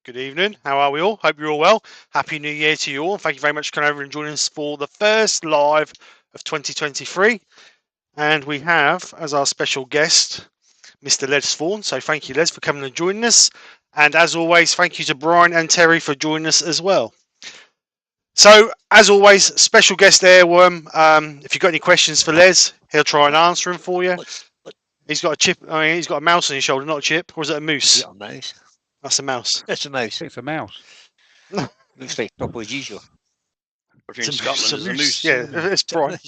Good evening. How are we all? Hope you're all well. Happy New Year to you all. Thank you very much for coming over and joining us for the first live of 2023. And we have as our special guest, Mr. Les Thorne. So thank you, Les, for coming and joining us. And as always, thank you to Brian and Terry for joining us as well. So, as always, special guest Earworm. If you've got any questions for Les, he'll try and answer them for you. He's got a chip. I mean, he's got a mouse on his shoulder, not a chip. Or is it a moose? A mouse. That's a mouse. That's a mouse. It's a mouse. Looks like Topo as usual. If you're in Scotland, it's a moose. Yeah, it's Brian.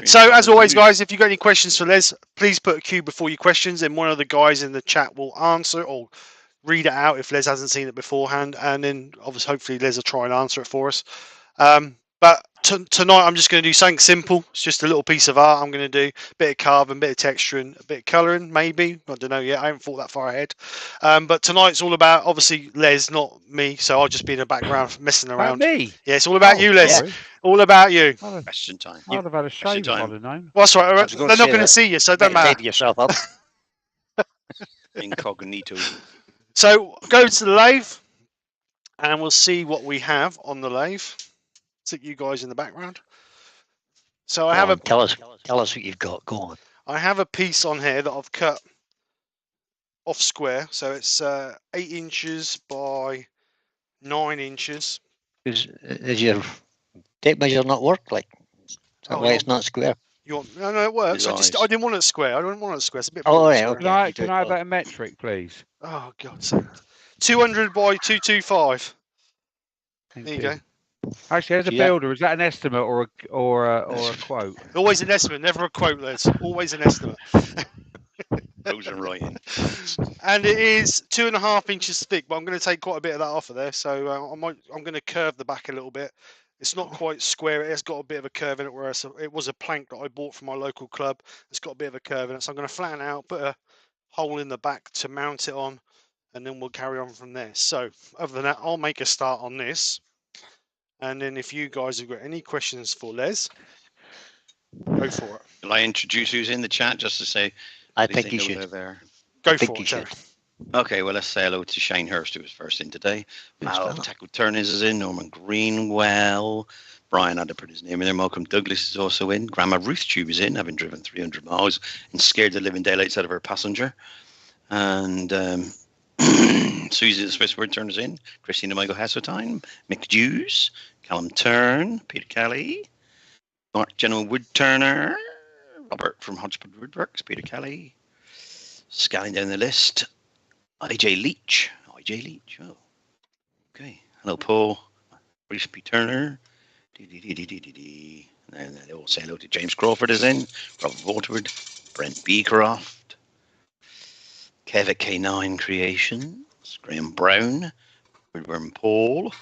So, as always, guys, if you've got any questions for Les, please put a Q before your questions, and one of the guys in the chat will answer or read it out if Les hasn't seen it beforehand, and then obviously, hopefully, Les will try and answer it for us. But tonight, I'm just going to do something simple. It's just a little piece of art I'm going to do. A bit of carving, a bit of texturing, a bit of colouring, maybe. I don't know yet. I haven't thought that far ahead. But tonight's all about, obviously, Les, not me. So I'll just be in the background messing around. Me? Yeah, it's all about you, Les. Sorry. All about you. Question time. I'd have had a shave if I'd have known. Well, that's right. They're not going to see you, so it doesn't matter. Yourself up. Incognito. So go to the lathe, and we'll see what we have on the lathe. Stick you guys in the background. So I have a tell us what you've got. Go on. I have a piece on here that I've cut off square, so it's 8 inches by 9 inches. Does your tape measure not work? Like, is that why it's not square? No, it works. I didn't want it square. I don't want it square. It's a bit. Oh, yeah, okay. Can I have that in metric, please? Oh God. 200 by 225. There you go. Actually, as a builder, is that an estimate or a quote? Always an estimate, never a quote. There's always an estimate. Those are writing. And it is 2.5 inches thick, but I'm going to take quite a bit of that off of there. So I'm going to curve the back a little bit. It's not quite square. It has got a bit of a curve in it, whereas it was a plank that I bought from my local club. It's got a bit of a curve in it. So I'm going to flatten out, put a hole in the back to mount it on, and then we'll carry on from there. So other than that, I'll make a start on this. And then if you guys have got any questions for Les, go for it. Will I introduce who's in the chat just to say? I think you should. There. Go for it, Terry. Okay, well, let's say hello to Shane Hurst, who was first in today. Woodturning is in. Norman Greenwell. Brian had to put his name in there. Malcolm Douglas is also in. Grandma Ruth Tube is in, having driven 300 miles and scared the living daylights out of her passenger. And Susie the Swiss Woodturner is in. Christina Michael Hasseltine. Mick Dews. Callum Turn. Peter Kelly. Mark General Woodturner. Robert from Hodgepod Woodworks. Peter Kelly. Scanning down the list. IJ Leach. Oh, okay. Hello, Paul. Bruce P. Turner. And then they all say hello to James Crawford is in. Robert Waterwood. Brent Beecroft. Keva K9 Creations. Graham Brown. Woodworm Paul.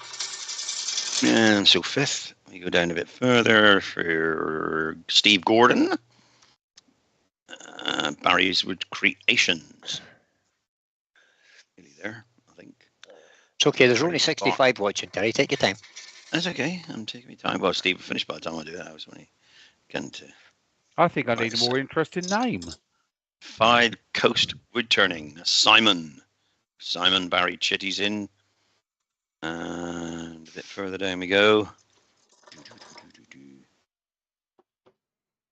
And so fifth, we go down a bit further for Steve Gordon. Barry's Wood Creations. Nearly there, I think. It's okay. There's only 65 watching, Terry. Take your time. That's okay. I'm taking my time. Well, Steve will finish by the time I do that. I was only getting to. I think I need a more interesting name. Fide Coast Woodturning. Simon Barry Chitty's in. And a bit further down we go.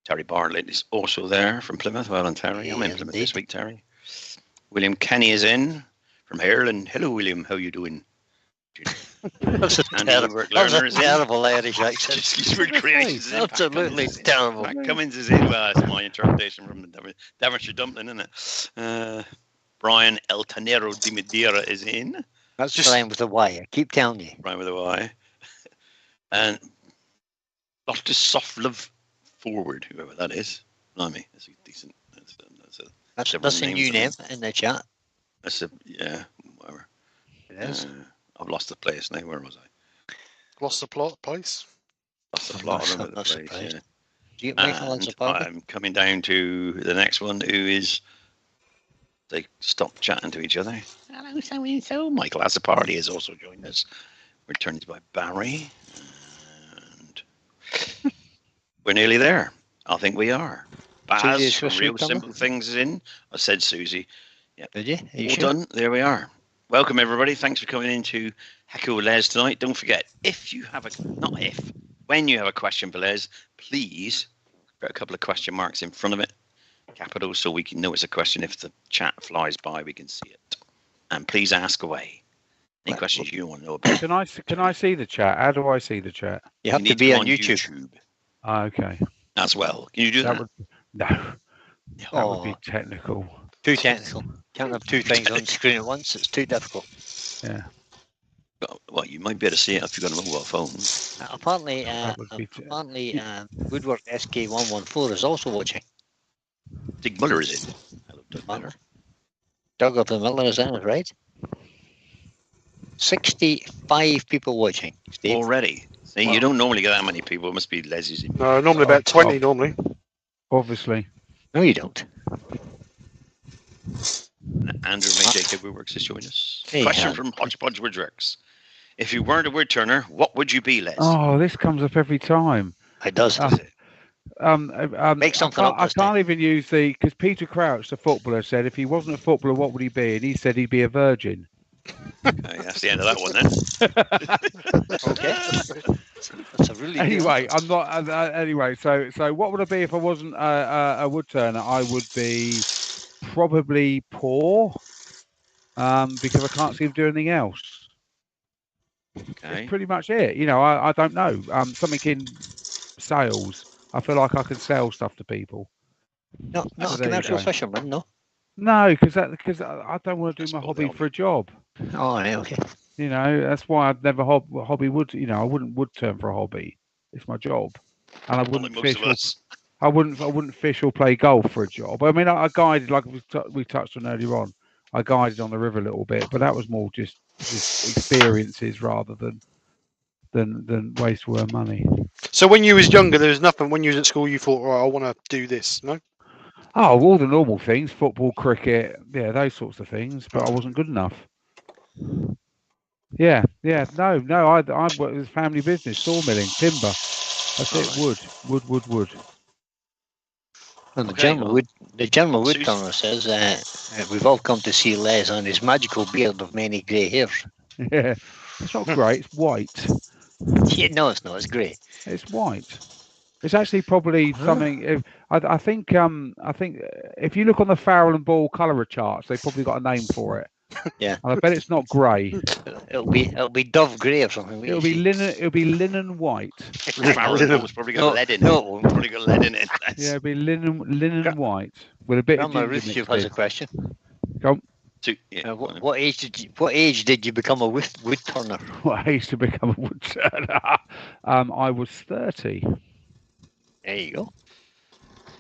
Terry Bartlett is also there from Plymouth. Well done, Terry. I'm in Plymouth this week, Terry. William Kenny is in from Ireland. Hello, William. How you doing? That's a terrible Irish accent. Absolutely terrible. Matt Cummins is in. Well, that's my interpretation from the Devonshire dumpling, isn't it? Brian El Tanero de Madeira is in. That's just Brian with a Y. I keep telling you. Brian with a Y. And Loftus Soft Love Forward, whoever that is. Blimey, that's a decent. That's a new name in the chat. That's whatever. It is. I've lost the place now. Where was I? Lost the plot, place. Lost the plot. I remember the place. Yeah. Do you get Michael as a partner? I'm coming down to the next one, who is. They stop chatting to each other. Hello, so Michael has a party has also joined us. We're turned by Barry, and we're nearly there. I think we are. Baz, Real Simple Things is in. I said Susie. Did you? Are you All sure? done. There we are. Welcome, everybody. Thanks for coming into Heckle with Les tonight. Don't forget, when you have a question for Les, please put a couple of question marks in front of it, capital, so we can know it's a question. If the chat flies by, we can see it. And please ask away. Any questions you want to know about? Can I see the chat? How do I see the chat? You have to need be go on YouTube. Okay. as well. Can you do that? That would be technical. Too technical. Can't have two things on screen at once. It's too difficult. Yeah. Well, you might be able to see it if you've got a mobile phone. Apparently, That would be Woodwork SK114 is also watching. Dig Muller is in. Hello, Doug Muller. Doug of the Miller is in, right? 65 people watching, Steve. Already. See, you don't normally get that many people. It must be Leslie's in. No, normally about 20 normally. Obviously. No, you don't. Andrew May Jacob Woodworks is joining us. Hey, Question from Hodgepodge Woodworks. If you weren't a wood turner, what would you be, Les? Oh, this comes up every time. It does. Make something up I this can't even use because Peter Krafts, the footballer, said if he wasn't a footballer, what would he be? And he said he'd be a virgin. Okay, that's the end of that one then. Okay. That's a really Anyway, I'm not. Anyway, so what would I be if I wasn't a wood turner? I would be probably poor, because I can't seem to do anything else. Okay. That's pretty much it. You know, I don't know. Something in sales. I feel like I can sell stuff to people. Not a commercial fisherman, no. No, because I don't want to do my hobby for a job. Oh, right, okay. You know, that's why I'd never hobby wood. You know, I wouldn't wood turn for a hobby. It's my job, and I wouldn't fish. I wouldn't fish or play golf for a job. I mean, I guided, like we touched on earlier on. I guided on the river a little bit, but that was more just experiences rather than waste of money. So when you was younger, there was nothing. When you was at school, you thought, "Oh, I want to do this." No. Oh, all the normal things: football, cricket, yeah, those sorts of things. But I wasn't good enough. Yeah, no. I worked with family business, sawmilling, timber. That's it. Wood. And the general wood turner says we've all come to see Les on his magical beard of many grey hairs. Yeah, it's not grey. It's white. Yeah, no, it's not. It's grey. It's white. It's actually probably something. I think if you look on the Farrell and Ball colour charts, they've probably got a name for it. Yeah. And I bet it's not grey. It'll be dove grey or something. It'll be linen white. It's probably got lead in it. No, It's probably got lead in it. Yeah, it'll be linen white with a bit of Grandma ginger Ruth mixed has in. a question. Come. What age did you become a wood turner? What age to become a wood turner? I was 30. There you go.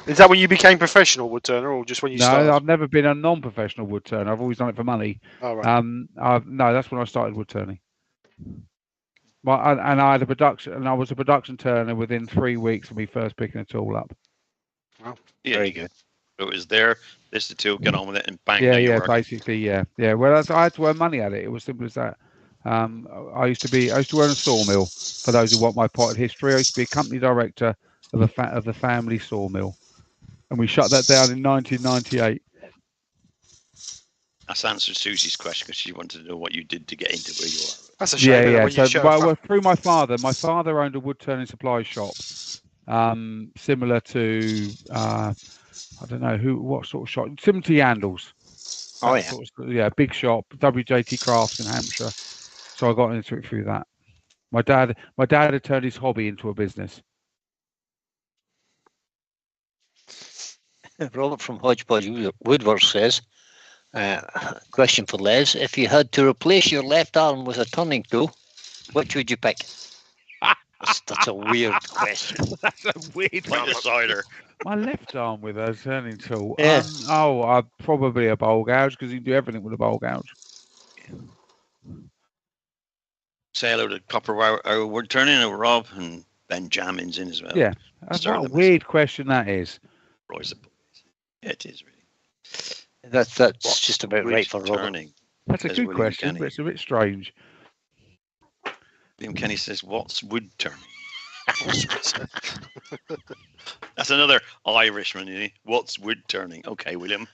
Is that when you became professional wood turner, or just when you started? No, I've never been a non-professional wood turner. I've always done it for money. Oh, right. No, that's when I started wood turning. And I had a production, and I was a production turner within 3 weeks of me first picking a tool up. Wow. Yeah. Very good. So it was there. This is the tool. Get on with it and bang. Yeah, basically, yeah. Well, I had to earn money at it. It was simple as that. I used to own a sawmill. For those who want my potted history, I used to be a company director of the family sawmill, and we shut that down in 1998. That's answered Susie's question because she wanted to know what you did to get into where you are. That's a shame. Yeah. When you So, through my father. My father owned a wood turning supply shop, similar to I don't know what sort of shop, similar to Yandles. Oh yeah. Big shop, WJT Krafts in Hampshire. So I got into it through that. My dad had turned his hobby into a business. Robert from Hodgepodge Woodworks says, question for Les: if you had to replace your left arm with a turning tool, which would you pick? That's a weird question. That's a weird Like the cider. My left arm with a turning tool. Yeah. Probably a bowl gouge, because you can do everything with a bowl gouge. Say hello to Copper Wire Wood Turning and Rob and Ben Jamin's in as well. Yeah. What a weird question that is. Yeah, it is really. That's just about right for Robert. Turning. That's a Says good William question, Kenny. but it's a bit strange. William Kenny says, "What's wood turning?" That's another Irishman, isn't he? What's wood turning? Okay, William.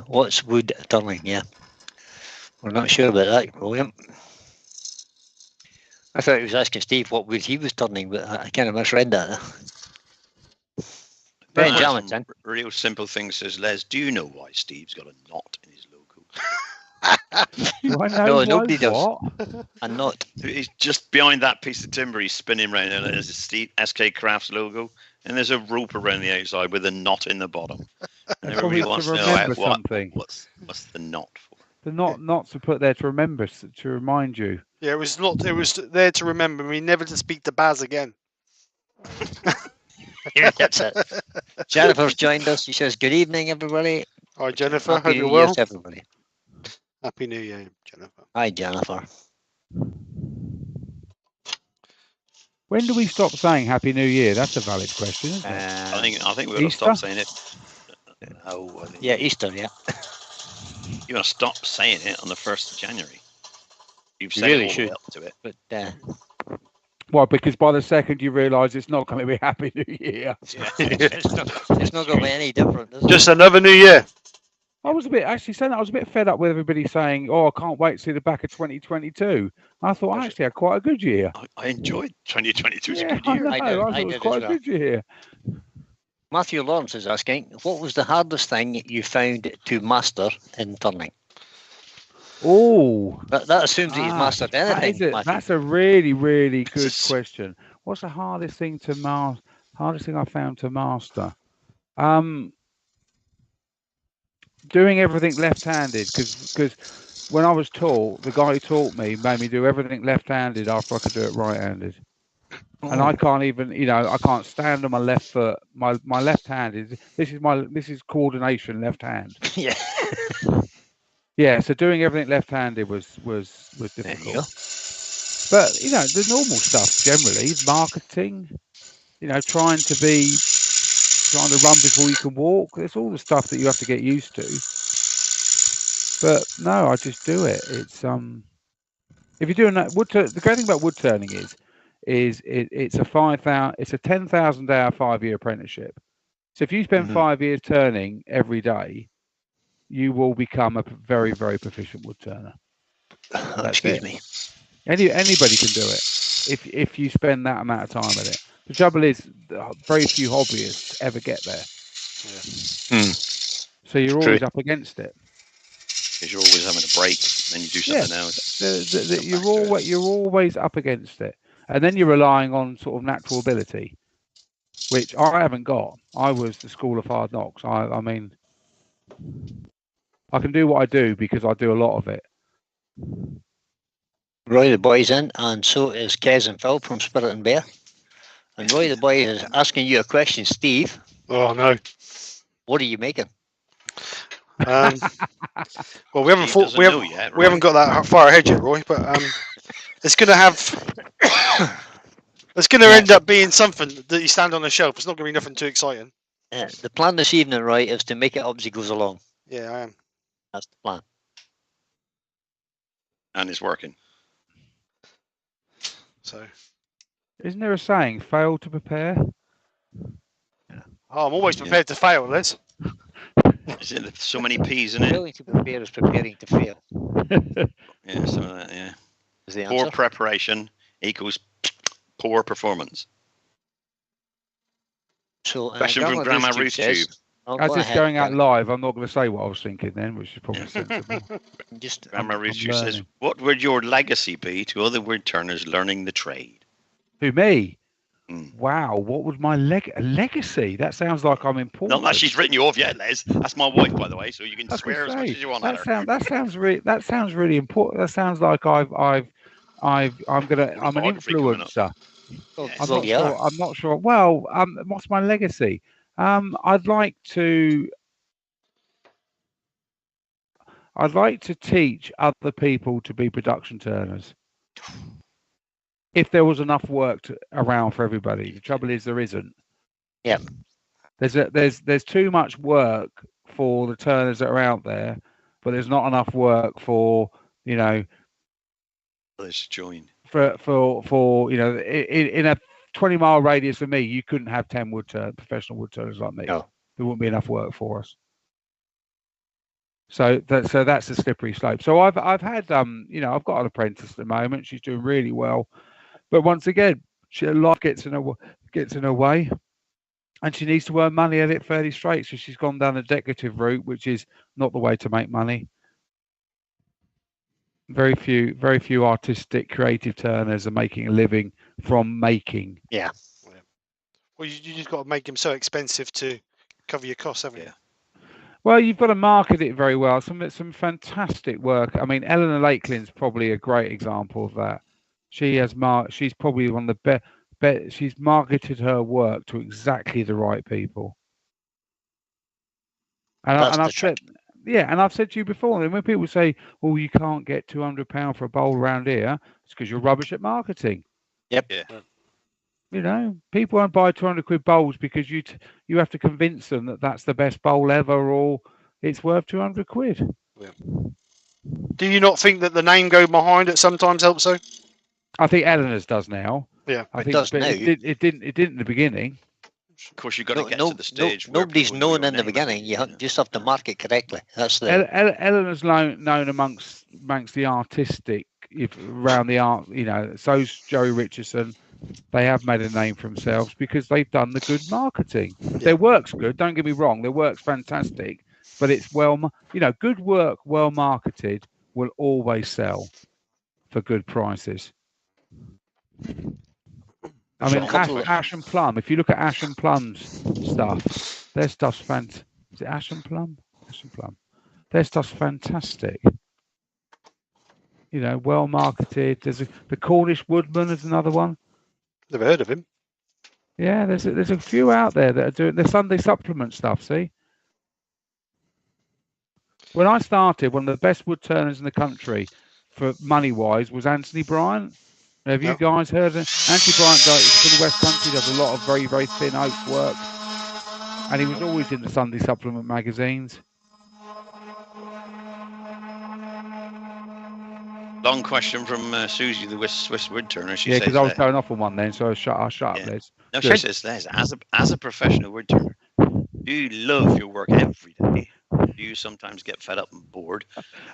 What's wood turning? Yeah. We're not sure about that, William. I thought he was asking Steve what wood he was turning, but I kind of misread that. Ben Jamison. Real simple thing says, Les, do you know why Steve's got a knot in his logo? Do I know No, why nobody does. what? A knot. He's just behind that piece of timber. He's spinning around, and there's a Steve skkrafts logo, and there's a rope around the outside with a knot in the bottom. And everybody wants to know something. What's the knot for? The not to put there to remember, to remind you. Yeah, it was not. It was there to remember me never to speak to Baz again. That's it. Jennifer's joined us. She says, "Good evening, everybody." Hi, Jennifer. Happy Hope New you're Year well. to everybody. Happy New Year, Jennifer. Hi, Jennifer. When do we stop saying Happy New Year? That's a valid question, isn't it? I think we're going to stop saying it. Yeah, Easter, yeah. You're going to stop saying it on the 1st of January. You've said really it all should. the way up to it. But well, because by the second you realise it's not going to be Happy New Year. Yeah. it's not going to be any different. Just another New Year. I was a bit fed up with everybody saying, "Oh, I can't wait to see the back of 2022." I thought I actually had quite a good year. I enjoyed 2022. It's Yeah, a good I year. know. I thought it was quite a good year. Matthew Lawrence is asking, what was the hardest thing you found to master in turning? Oh, that assumes that you've mastered anything. That's a really, really good question. What's the hardest thing to master? Hardest thing I found to master? Doing everything left-handed, because when I was taught, the guy who taught me made me do everything left-handed after I could do it right-handed. And I can't even, I can't stand on my left foot. My left hand this is coordination left hand. Yeah. Yeah. So doing everything left-handed was difficult. But the normal stuff generally, marketing, trying to run before you can walk. There's all the stuff that you have to get used to. But no, I just do it. It's if you're doing that the great thing about wood turning is it's a 10,000 hour 5-year apprenticeship. So if you spend 5 years turning every day, you will become a very, very proficient wood turner. Excuse me. Anybody can do it if you spend that amount of time at it. The trouble is, very few hobbyists ever get there. Yeah. So you're always up against it. Because you're always having a break, then you do something else. You're always up against it, and then you're relying on sort of natural ability, which I haven't got. I was the school of hard knocks. I mean, I can do what I do because I do a lot of it. Roy the Boy's in, and so is Kez and Phil from Spirit and Bear. And Roy the Boy is asking you a question, Steve. Oh no! What are you making? Well, we haven't we haven't got that far ahead yet, Roy. But it's going to end up being something that you stand on a shelf. It's not going to be nothing too exciting. The plan this evening, Roy, is to make it up as he goes along. Yeah, I am. That's the plan. And it's working. So, isn't there a saying, fail to prepare? Oh, I'm always prepared to fail, Les. Is it so many P's in it? Failing to prepare is preparing to fail. Yeah, some of that, yeah. Is the poor answer? Preparation equals poor performance. So, question from Grandma Ruth Tube. As it's going out live, I'm not going to say what I was thinking then, which is probably sensible. Grandma Ruth Tube says, what would your legacy be to other wood turners learning the trade? Who, me? Wow, what would my legacy? That sounds like I'm important. Not that she's written you off yet, Les. That's my wife, by the way, so you can swear as much as you want at her. That sounds really important. That sounds like I'm an influencer. I'm not sure. Well, what's my legacy? I'd like to teach other people to be production turners. If there was enough work around for everybody. The trouble is there isn't. Yeah. There's too much work for the turners that are out there, but there's not enough work for Let's join. For in a 20-mile radius for me, you couldn't have 10 professional wood turners like me. No. There wouldn't be enough work for us. So that's a slippery slope. So I've had I've got an apprentice at the moment. She's doing really well, but once again, life gets in her way, and she needs to earn money at it fairly straight. So she's gone down the decorative route, which is not the way to make money. Very few artistic, creative turners are making a living from making. Yeah. Well, you just got to make them so expensive to cover your costs, haven't you? Well, you've got to market it very well. Some fantastic work. I mean, Eleanor Lakelin's probably a great example of that. She's probably one of the best. She's marketed her work to exactly the right people. And I've said, and I've said to you before, and when people say, "Oh, you can't get £200 for a bowl around here," it's because you're rubbish at marketing. Yep. Yeah. People won't buy 200 quid bowls because you have to convince them that that's the best bowl ever, or it's worth 200 quid. Yeah. Do you not think that the name go behind it sometimes helps though? I think Eleanor's does now. Yeah, I it think does now. It didn't in the beginning. Of course, you've got to get to the stage. Nobody's known in the beginning. You just have to market correctly. That's Eleanor's known amongst the artistic, around the art. So's Joey Richardson. They have made a name for themselves because they've done the good marketing. Yeah. Their work's good. Don't get me wrong. Their work's fantastic, but it's good work, well marketed, will always sell for good prices. I mean, Ash and Plum. If you look at Ash and Plum's stuff, their stuff's fantastic. Is it Ash and Plum? Ash and Plum. Their stuff's fantastic. Well marketed. There's the Cornish Woodman is another one. Never heard of him. Yeah, there's a few out there that are doing the Sunday supplement stuff. See, when I started, one of the best wood turners in the country, for money wise, was Anthony Bryant. Have you guys heard of Anthony Bryant? From the West Country, does a lot of very very thin oak work, and he was always in the Sunday supplement magazines. Long question from Susie, the Swiss wood turner. She says, because I was that, going off on one then, so I shut up, Les. No, she says, Les, as a professional wood turner, do you love your work every day? Do you sometimes get fed up and bored?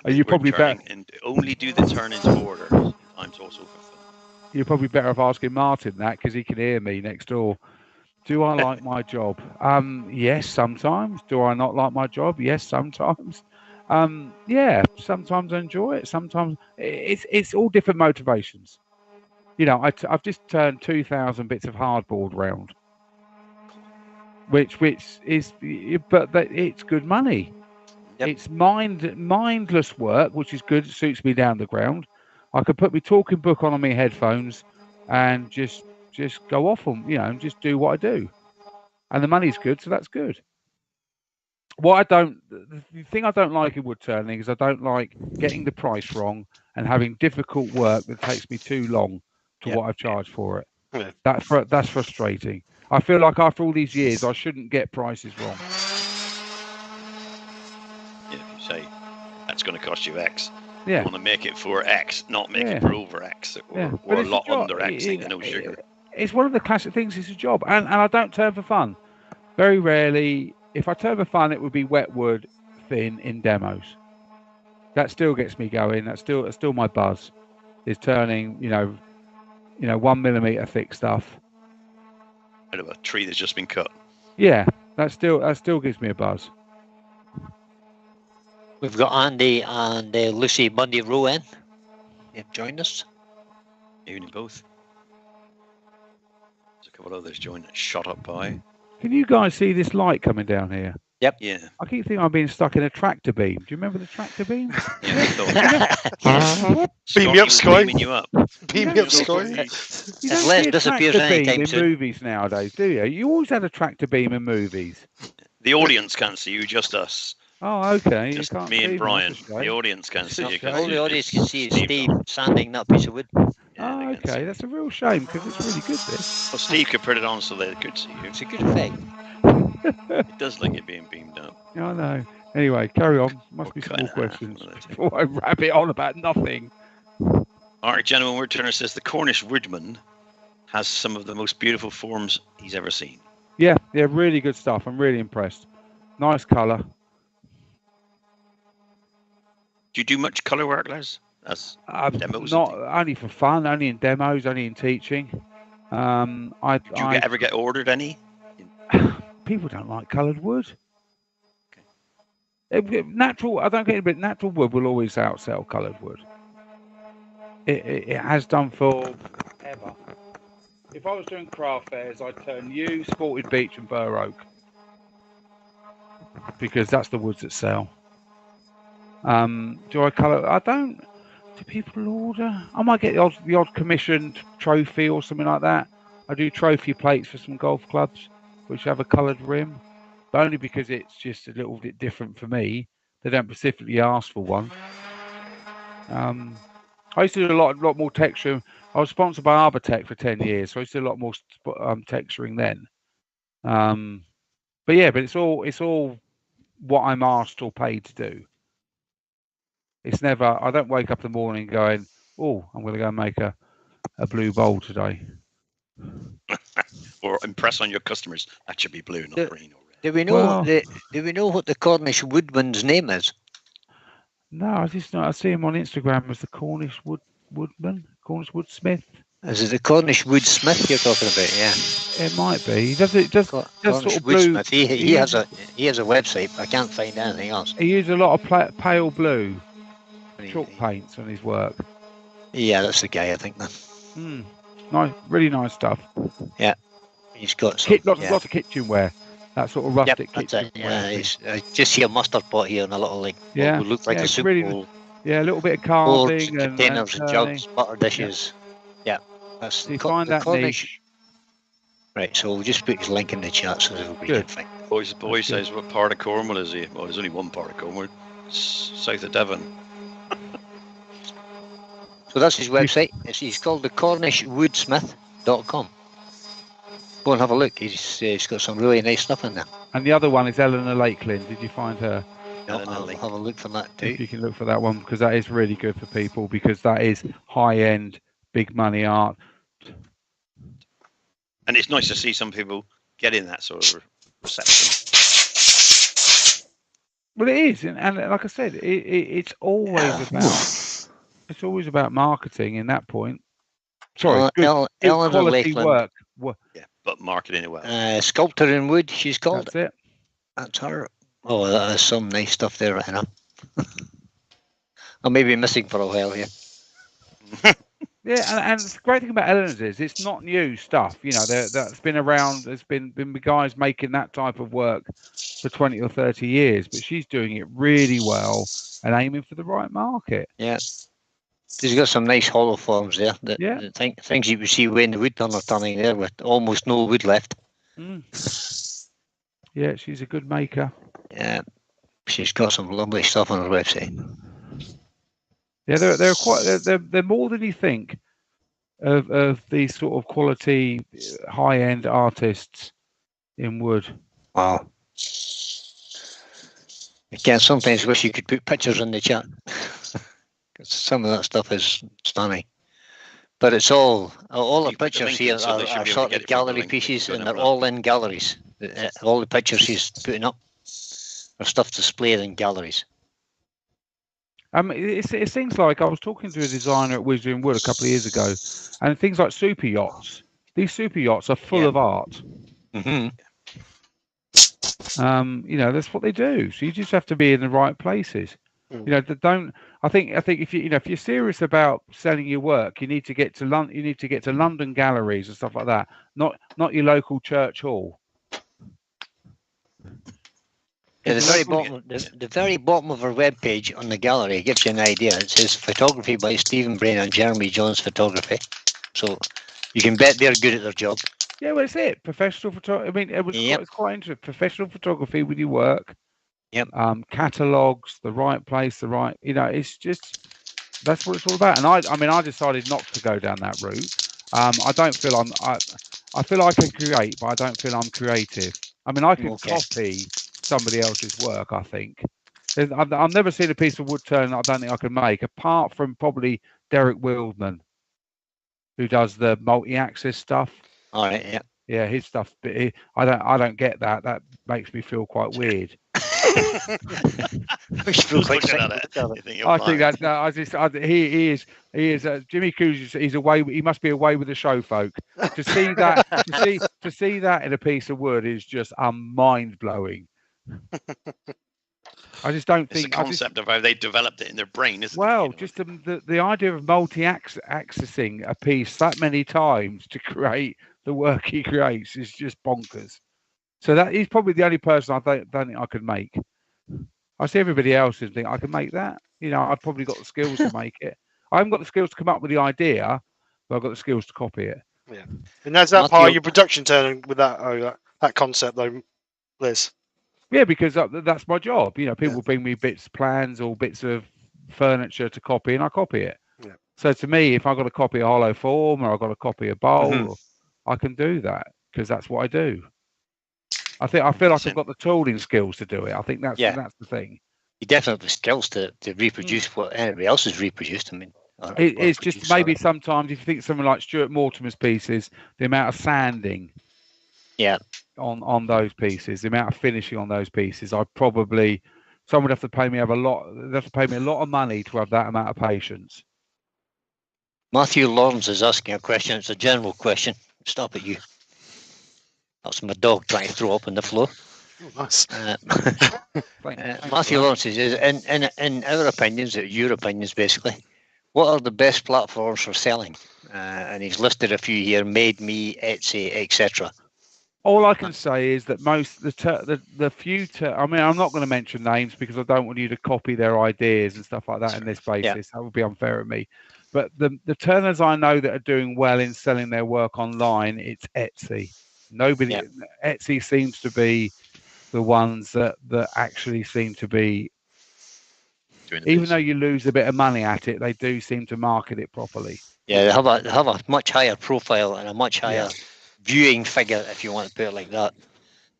Are you probably better and only do the turn into order? Sometimes also for fun. You're probably better off asking Martin that because he can hear me next door. Do I like my job? Yes, sometimes. Do I not like my job? Yes, sometimes. Yeah, sometimes I enjoy it. Sometimes it's all different motivations. I've just turned 2,000 bits of hardboard round, which is, but it's good money. Yep. It's mindless work, which is good. It suits me down the ground. I could put my talking book on my headphones and just go off them, and just do what I do, and the money's good, so that's good. The thing I don't like in wood turning is I don't like getting the price wrong and having difficult work that takes me too long to what I've charged for it. Yeah. That's frustrating. I feel like after all these years, I shouldn't get prices wrong. Yeah, if you say that's going to cost you X, you want to make it for X, not make it for over X or a lot under X. No sugar. It's one of the classic things. It's a job, and I don't turn for fun. Very rarely. If I turn for fun, it would be wet wood, thin in demos. That still gets me going. That's still my buzz. Is turning, 1 millimeter thick stuff. Out of a tree that's just been cut. Yeah, that still gives me a buzz. We've got Andy and Lucy Bundy Rowan. They've joined us. Evening both. There's a couple of others joined that shot up by. Can you guys see this light coming down here? Yep. Yeah. I keep thinking I'm being stuck in a tractor beam. Do you remember the tractor beam? Beam me up, Sky. Beaming you up. Beam me up, Sky. You don't see a tractor beam in movies nowadays, do you? You always had a tractor beam in movies. The audience can't see you, just us. Oh, okay. Just me and Brian. The audience can't see you. All the audience can see is Steve sanding that piece of wood. Yeah, okay, that's a real shame because it's really good. This. Well, Steve could put it on so they could see you. It's a good effect. It does like it being beamed up. I know. Anyway, carry on. Must be some more questions before I rabbit on about nothing. All right, gentlemen. Woodturner says the Cornish Woodman has some of the most beautiful forms he's ever seen. Yeah, really good stuff. I'm really impressed. Nice colour. Do you do much colour work, Les? That's demos. Not only for fun, only in demos, only in teaching. Do you ever get ordered any? People don't like coloured wood. Natural, I don't get it, but natural wood will always outsell coloured wood. It has done for ever. If I was doing craft fairs, I'd turn yew, spotted beech, and bur oak because that's the woods that sell. Do I colour? I don't. Do people order? I might get the odd commissioned trophy or something like that. I do trophy plates for some golf clubs which have a coloured rim, but only because it's just a little bit different for me. They don't specifically ask for one. I used to do a lot more texture. I was sponsored by Arbortech for 10 years, so I used to do a lot more texturing then. But it's all what I'm asked or paid to do. It's never. I don't wake up in the morning going, "Oh, I'm going to go and make a blue bowl today." Or impress on your customers. That should be blue, not green or red. Do we know? Do we know what the Cornish woodman's name is? No, I see him on Instagram as the Cornish woodman, Cornish woodsmith. Is it the Cornish woodsmith you're talking about? Yeah, it might be. He does sort of blue. Woodsmith. He has a website. I can't find anything else. He uses a lot of pale blue chalk paints on his work. Yeah, that's the guy, I think. Then. Nice, really nice stuff. Yeah, he's got some, lots of kitchenware. That sort of rustic kitchenware. Yeah, I just see a mustard pot here and a little what would look like a soup bowl. Yeah, a little bit of carving and containers and jugs, butter dishes. Yeah, that's so you find that Cornish niche. Right, so we'll just put his link in the chat so everybody can find it. Boy says, what part of Cornwall is he? Well, there's only one part of Cornwall. South of Devon. So that's his website. He's called the CornishWoodsmith.com. Go and have a look. He's got some really nice stuff in there. And the other one is Eleanor Lakeland. Did you find her? I'll have a look for that too. If you can look for that one, because that is really good for people, because that is high-end, big money art. And it's nice to see some people getting that sort of reception. Well, it is, and like I said, it's always about marketing. In that point, sorry, good quality work. Yeah, but marketing it well. Sculptor in wood, she's called. That's it. That's her. Oh, there's some nice stuff there right now. I may be missing for a while here. Yeah, and the great thing about Eleanor's is it's not new stuff. You know, that's been around. There's been guys making that type of work for 20 or 30 years, but she's doing it really well and aiming for the right market. Yeah. She's got some nice hollow forms there. Things you would see when the woodturner turning there with almost no wood left. Yeah, she's a good maker. Yeah, she's got some lovely stuff on her website. Yeah, they're more than you think of these sort of quality, high-end artists in wood. Wow. Again, sometimes wish you could put pictures in the chat. Some of that stuff is stunning. But it's all the pictures here are sort of gallery pieces, and they're all in galleries. All the pictures she's putting up are stuff displayed in galleries. It's things like, I was talking to a designer at Wizard Wood a couple of years ago, and things like super yachts. These super yachts are full of art. Mm-hmm. You know, that's what they do. So you just have to be in the right places. You know, I think if you're serious about selling your work, you need to get to London. You need to get to London galleries and stuff like that. Not your local church hall. Yeah, the very bottom of our webpage on the gallery gives you an idea. It says photography by Stephen Brain and Jeremy Jones Photography. So you can bet they're good at their job. Yeah, well, it's it. Professional photography. I mean, it's quite interesting. Professional photography with your work. Yep. Catalogs, the right place, the right. You know, it's just that's what it's all about. And I decided not to go down that route. I don't feel I feel I can create, but I don't feel I'm creative. I mean, I can copy somebody else's work. I think I've never seen a piece of wood turn that I don't think I can make, apart from probably Derek Wildman, who does the multi-axis stuff. All right, yeah. Yeah, his stuff. But I don't get that. That makes me feel quite weird. Which feels like Looking at something. it, you think you're I think blind. that he is Jimmy Coo's. He's away. He must be away with the show folk. To see that, to see that in a piece of wood is just mind blowing. I just don't It's think. the concept of how they developed it in their brain, isn't it? Well, You know? just the idea of multi-accessing a piece that many times to create the work he creates is just bonkers. So that he's probably the only person I don't think I could make. I see everybody else and think I can make that. You know, I've probably got the skills to make it. I haven't got the skills to come up with the idea, but I've got the skills to copy it. Yeah. And that's that part of your production turning with that concept though, Liz. Yeah, because that's my job. You know, people bring me plans or bits of furniture to copy, and I copy it. Yeah. So to me, if I've got to copy a hollow form or I've got to copy a bowl, I can do that because that's what I do. I feel like I've got the tooling skills to do it. I think that's the thing. You definitely have the skills to reproduce what anybody else has reproduced. I mean, it's just maybe sometimes if you think something like Stuart Mortimer's pieces, the amount of sanding, on those pieces, the amount of finishing on those pieces, someone would have to pay me a lot. They'd have to pay me a lot of money to have that amount of patience. Matthew Lawrence is asking a question. It's a general question. Stop at you. That's my dog trying to throw up on the floor. Oh, nice. Matthew Lawrence says, in our opinions, your opinions basically, what are the best platforms for selling? And he's listed a few here: Made Me, Etsy, etc. All I can say is that the few. I mean, I'm not going to mention names because I don't want you to copy their ideas and stuff like that in this basis. Yeah. That would be unfair of me. But the turners I know that are doing well in selling their work online, it's Etsy. Etsy seems to be the ones that actually seem to be, even though you lose a bit of money at it, they do seem to market it properly. Yeah, they have a much higher profile and a much higher viewing figure, if you want to put it like that.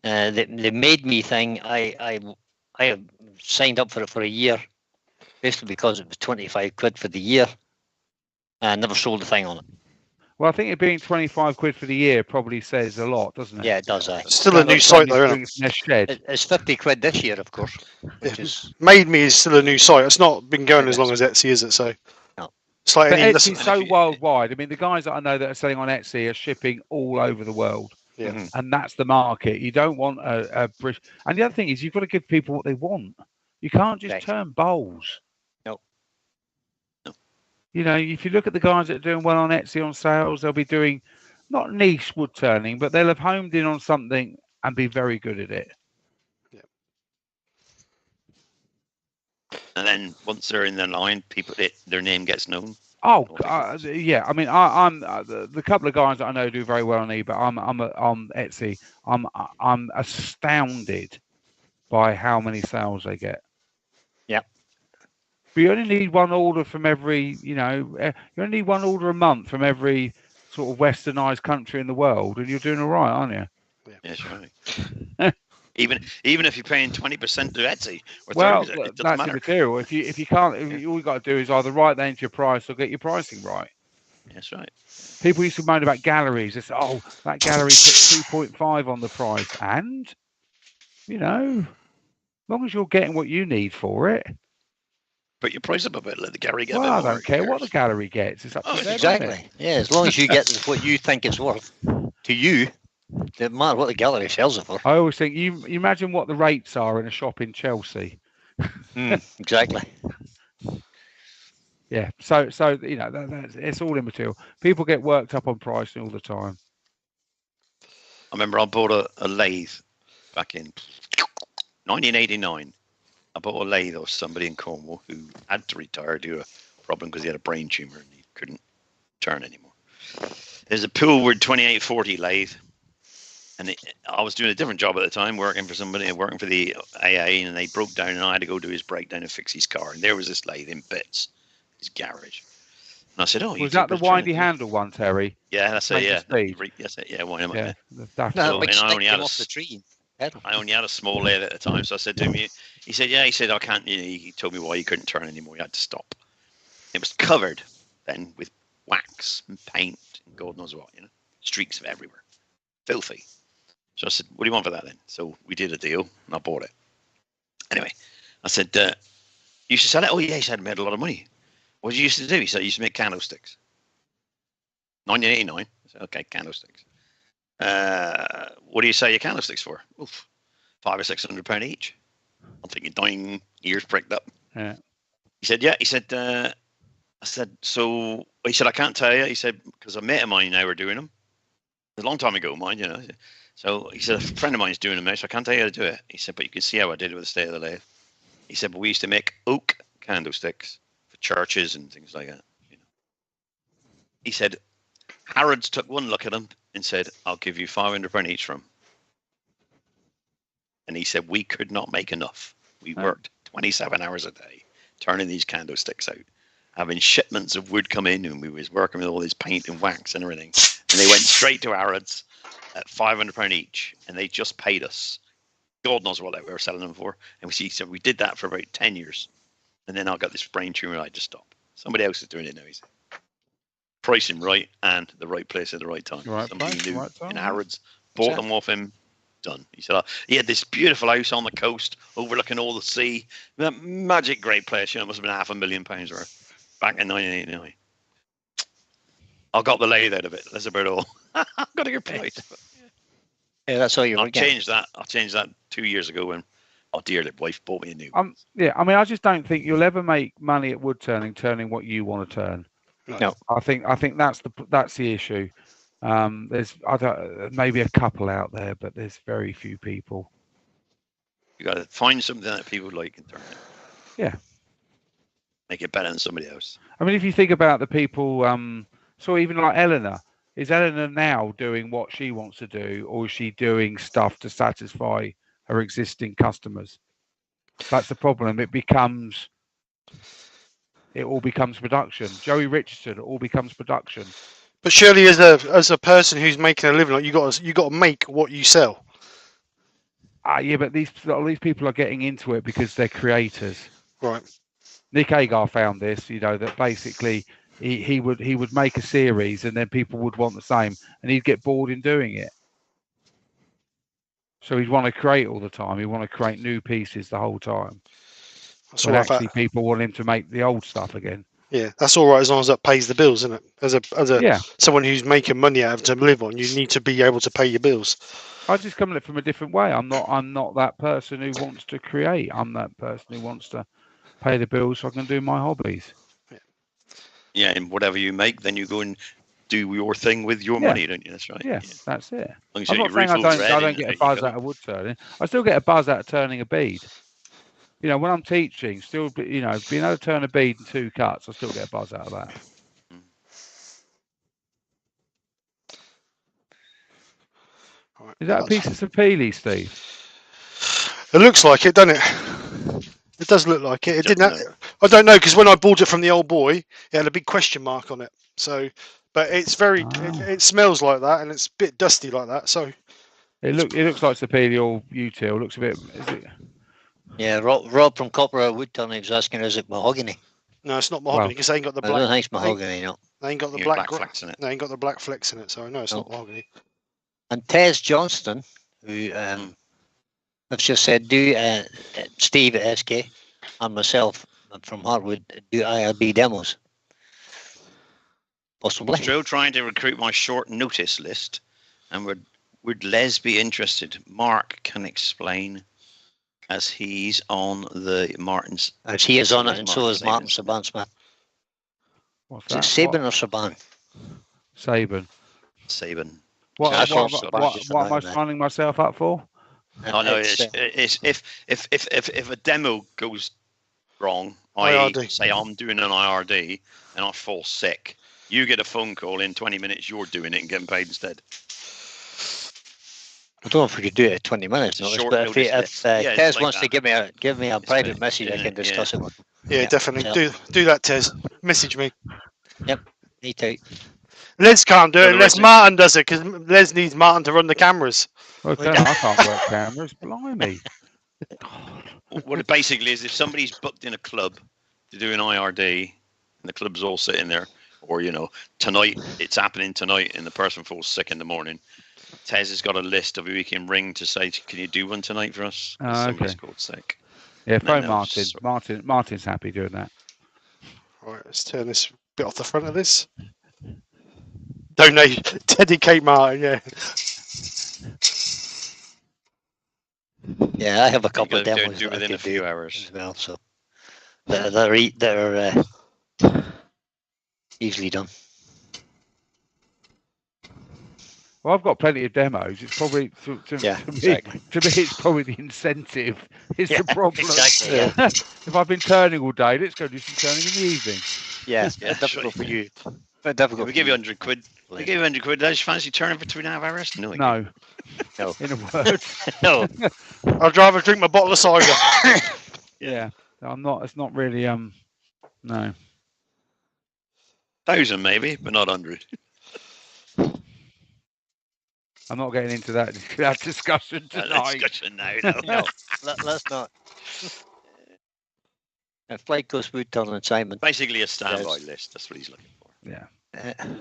The Made Me thing, I have signed up for it for a year, basically because it was 25 quid for the year. I never sold a thing on it. Well, I think it being 25 quid for the year probably says a lot, doesn't it? Yeah, it does. Still a new site though, isn't it? It's 50 quid this year, of course. Which is Made Me is still a new site. It's not been going as long as Etsy, is it? So no. It's like Etsy's so worldwide. I mean, the guys that I know that are selling on Etsy are shipping all over the world. Yeah. And that's the market. You don't want a British. And the other thing is, you've got to give people what they want. You can't just turn bowls. No. You know, if you look at the guys that are doing well on Etsy on sales, they'll be doing not niche wood turning, but they'll have homed in on something and be very good at it. Yeah. And then once they're in the line, their name gets known. Oh, yeah. I mean, I'm the couple of guys that I know do very well on eBay. I'm on Etsy. I'm astounded by how many sales they get. Yeah. But you only need one order from every, you only need one order a month from every sort of westernized country in the world, and you're doing all right, aren't you? Yeah, that's right. even if you're paying 20% to Etsy, or 30%, it doesn't matter. Material. If you can't, all you got to do is either write that into your price or get your pricing right. That's right. People used to moan about galleries. They say, "Oh, that gallery put 2.5 on the price," and as long as you're getting what you need for it. Put your price up a bit, let the gallery get well, a bit more. I don't care what the gallery gets. It's up to them. Exactly. Yeah, as long as you get what you think it's worth to you, it doesn't matter what the gallery sells it for. I always think you imagine what the rates are in a shop in Chelsea. Exactly. Yeah. So it's all immaterial. People get worked up on pricing all the time. I remember I bought a lathe back in 1989. I bought a lathe of somebody in Cornwall who had to retire due to a problem because he had a brain tumor and he couldn't turn anymore. There's a Poolwood 2840 lathe, and I was doing a different job at the time, working for the AA, and they broke down, and I had to go do his breakdown and fix his car. And there was this lathe in bits, his garage. And I said, "Oh, was that the windy handle one, Terry?" Yeah, that's it. Yeah, that's it. Yeah, why am I? No, and I only had off the tree. I only had a small lathe at the time, so I said to him, he said, "Yeah," he said, "I can't." He told me why he couldn't turn anymore. He had to stop. It was covered then with wax and paint and God knows what, streaks of everywhere, filthy. So I said, "What do you want for that then?" So we did a deal, and I bought it. Anyway, I said, you used to sell it? Oh, yeah, he said, I made a lot of money. What did you used to do? He said, I used to make candlesticks. 1989. I said, okay, candlesticks. What do you sell your candlesticks for? Oof, £500 or £600 each. I'm thinking, dying, ears pricked up. Yeah. He said, yeah. He said, I said, so, he said, I can't tell you. He said, because a mate of mine now are doing them. A long time ago, mind, you know. So he said, a friend of mine's doing them now, so I can't tell you how to do it. He said, but you can see how I did it with the state of the lathe. He said, but we used to make oak candlesticks for churches and things like that. You know. He said, Harrods took one look at them and said, I'll give you £500 each from. And he said, we could not make enough. We worked 27 hours a day turning these candlesticks out, having shipments of wood come in, and we was working with all this paint and wax and everything. And they went straight to Harrods at £500 each, and they just paid us. God knows what we were selling them for. And he said, we did that for about 10 years. And then I got this brain tumor, I just stopped. Somebody else is doing it now, he said. Pricing right and the right place at the right time. Right Somebody place, knew right time, in Harrods, bought them off him, done. He said, he had this beautiful house on the coast overlooking all the sea. That magic great place, you know, it must have been £500,000 worth back in 1989. I got the lathe out of it. That's about all. I've got a good price. Yeah, that's all you were getting. I changed that 2 years ago when, oh dear, the wife bought me a new. Yeah, I mean, I just don't think you'll ever make money at wood turning what you want to turn. No. I think that's the issue. There's maybe a couple out there, but there's very few people. You got to find something that people like and turn it. Yeah. Make it better than somebody else. I mean, if you think about the people, so even like Eleanor, is Eleanor now doing what she wants to do, or is she doing stuff to satisfy her existing customers? That's the problem. It all becomes production. Joey Richardson, it all becomes production. But surely, as a person who's making a living, like you got to make what you sell. Yeah, but a lot of these people are getting into it because they're creators. Right. Nick Agar found this, you know, that basically he would make a series and then people would want the same, and he'd get bored in doing it. So he'd want to create all the time. He'd want to create new pieces the whole time. That's but all right. Actually, people want him to make the old stuff again. Yeah, that's all right as long as that pays the bills, isn't it? As someone who's making money out of to live on, you need to be able to pay your bills. I just come at it from a different way. I'm not that person who wants to create. I'm that person who wants to pay the bills so I can do my hobbies. Yeah, and whatever you make, then you go and do your thing with your money, don't you? That's right. Yeah, that's it. I'm not saying I don't get a buzz out of wood turning. I still get a buzz out of turning a bead. You know, when I'm teaching, still, you know, being able to turn a bead in 2 cuts, I still get a buzz out of that. Right, is that a piece of sapele, Steve? It looks like it, doesn't it? It does look like it. It didn't. I don't know, because when I bought it from the old boy, it had a big question mark on it. So, but it's very. It smells like that, and it's a bit dusty like that. So, it looks like sapele or util. Looks a bit. Is it? Yeah, Rob from Copper Woodturning was asking, is it mahogany? No, it's not mahogany because they ain't got the black. I don't think it's mahogany, no. They ain't got the black flecks in it. They ain't got the black flecks in it, so I know it's not mahogany. And Tez Johnston, who have just said, do Steve at SK and myself from Harwood do IRB demos? Possibly. Still trying to recruit my short notice list, and would Les be interested? Mark can explain, as he's on the Martin's. As he is on it, and so is Martin Saban-Smith. What's Is that? it Saban or Saban? Saban. What What am I signing myself up for? Oh no, it's if a demo goes wrong, I say I'm doing an IRD and I fall sick, you get a phone call in 20 minutes, you're doing it and getting paid instead. I don't know if we could do it at 20 minutes, but if Tez wants to give me a private message, I can discuss it with him. Yeah, definitely. Do that, Tez. Message me. Yep, me too. Les can't do it unless Martin does it, because Les needs Martin to run the cameras. Okay, I can't work cameras. Blimey. What it basically is, if somebody's booked in a club to do an IRD, and the club's all sitting there, or tonight it's happening tonight, and the person falls sick in the morning, Tez has got a list of who he can ring to say, "Can you do one tonight for us?" Somebody's called sick. Yeah, phone No, Martin. Martin's happy doing that. Right, let's turn this bit off the front of this. Donate, dedicate Martin. Yeah. Yeah, I have a You couple of gotta demos do it that I within a could few do hours. as well, so they're easily done. Well, I've got plenty of demos. It's probably to Exactly. me, it's probably the incentive is Yeah, the problem. exactly. Yeah, If I've been turning all day, let's go do some turning in the evening. yeah. Yeah, Difficult sure. for you. But difficult. We for give you you. 100 quid. We give you 100 quid. Does you fancy turning for 2.5 hours? No. No. No. In a word. No. I'd rather drink my bottle of cider. Yeah. I'm not. It's not really. No. 1,000 maybe, but not 100. I'm not getting into that discussion tonight. Discussion now. No. Let's not. Flight Coast Woodturning and Simon. Basically a standby Yes. list. That's what he's looking for. Yeah.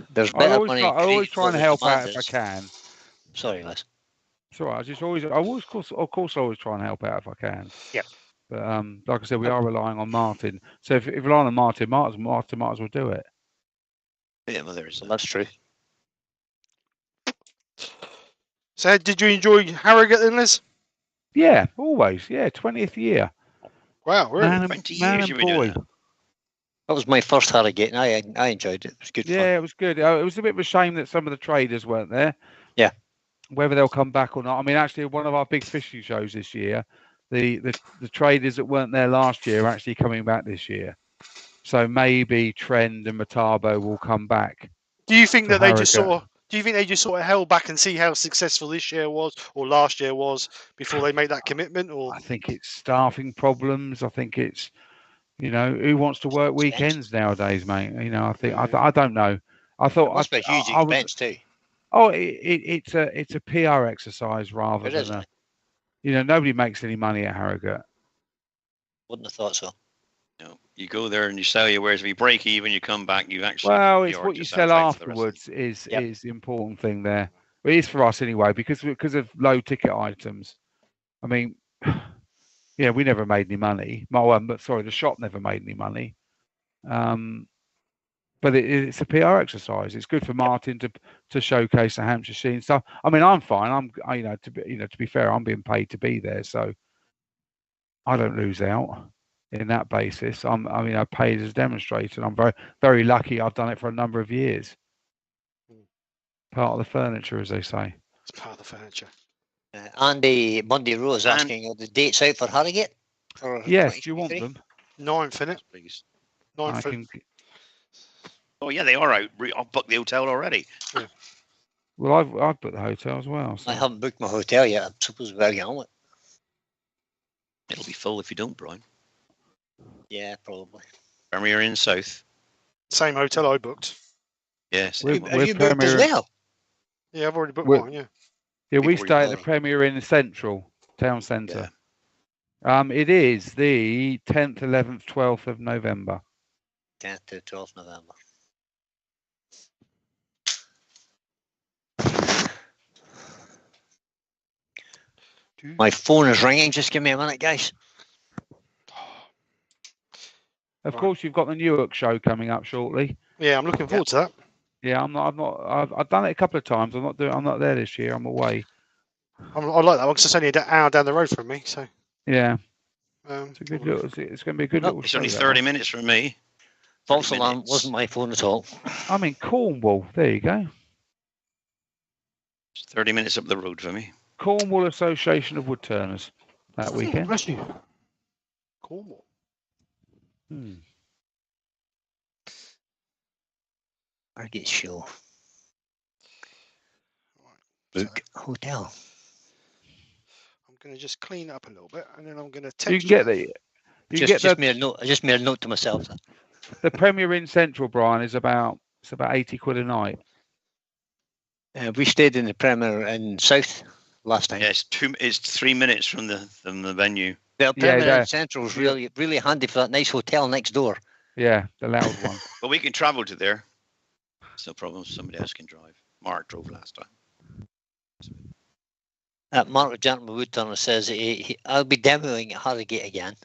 There's I better always money. try and help out if I can. Sorry, Les. It's all right. Of course, I always try and help out if I can. Yep. But like I said, we are relying on Martin. So if we're relying on Martin might as well do it. Yeah, well, there is that. That's true. So, did you enjoy Harrogate then, Liz? Yeah, always. Yeah, 20th year. Wow, really? Man 20 man years and you've been doing boy. that. That was my first Harrogate, and I enjoyed it. It was good fun. Yeah, it was good. It was a bit of a shame that some of the traders weren't there. Yeah. Whether they'll come back or not. I mean, actually, one of our big fishing shows this year, the traders that weren't there last year are actually coming back this year. So maybe Trend and Matabo will come back. Do you think that they just Harrogate. sort of? Do you think they just sort of held back and see how successful this year was or last year was before they made that commitment? Or I think it's staffing problems. I think it's, who wants to work weekends nowadays, mate? I think I don't know. I thought It must be a huge I was- expense too. Oh, it's a PR exercise rather It than is. a. Nobody makes any money at Harrogate. Wouldn't have thought so. No, you go there and you sell your wares. If you break even, you come back. You actually. Well, it's charge what you yourself sell out for the rest of afterwards is Yep. is the important thing there. Well, it is for us anyway because of low ticket items. I mean, yeah, we never made any money. But sorry, the shop never made any money. But it's a PR exercise. It's good for Martin to showcase the Hampshire scene stuff. I mean, I'm fine. To be fair, I'm being paid to be there, so I don't lose out in that basis. I paid as a demonstrator, and I'm very, very lucky. I've done it for a number of years. Part of the furniture, as they say. it's part of the furniture. Andy Monday Rose And- asking, are the dates out for Harrogate? For Yes, do you want 2023? them? 9th, innit? Please. 9th. Oh yeah, they are out. I've booked the hotel already. Well, I've booked the hotel as well. So. I haven't booked my hotel yet. I suppose we'll get on with it. It'll be full if you don't, Brian. Yeah, probably. Premier Inn South. Same hotel I booked. Yes. We're- Have you booked as Premier- well? Yeah, I've already booked We're- mine. Yeah. Yeah, we People stay at the already- Premier Inn Central Town Centre. It is the 10th, 11th, 12th of November. 10th to 12th November. My phone is ringing. Just give me a minute, guys. Of Right. course, you've got the Newark show coming up shortly. Yeah, I'm looking forward to that. Yeah, I've done it a couple of times. I'm not there this year. I'm away. I like that one because it's only an hour down the road from me. So Yeah, um, it's a good little. It's going to be a good No, little. It's show, only that 30 one. minutes from me. False 30 alarm minutes. wasn't my phone at all. I'm in Cornwall. There you go. It's 30 minutes up the road for me. Cornwall Association of Woodturners that weekend. Bless you. Cornwall. Harrogate show. Right. Book hotel. I'm going to just clean up a little bit, and then I'm going to You text can get the. You Just, get just the, made a note. I just made a note to myself. the Premier Inn Central, Brian, is about 80 quid a night. We stayed in the Premier in South last time. Yeah, it's 3 minutes from the venue. The Premier yeah. in Central is really, really handy for that nice hotel next door. Yeah, the loud one. But we can travel to there. It's no problem. Somebody else can drive. Mark drove last time. Mark, the gentleman Woodturner, says I'll be demoing at Harrogate again.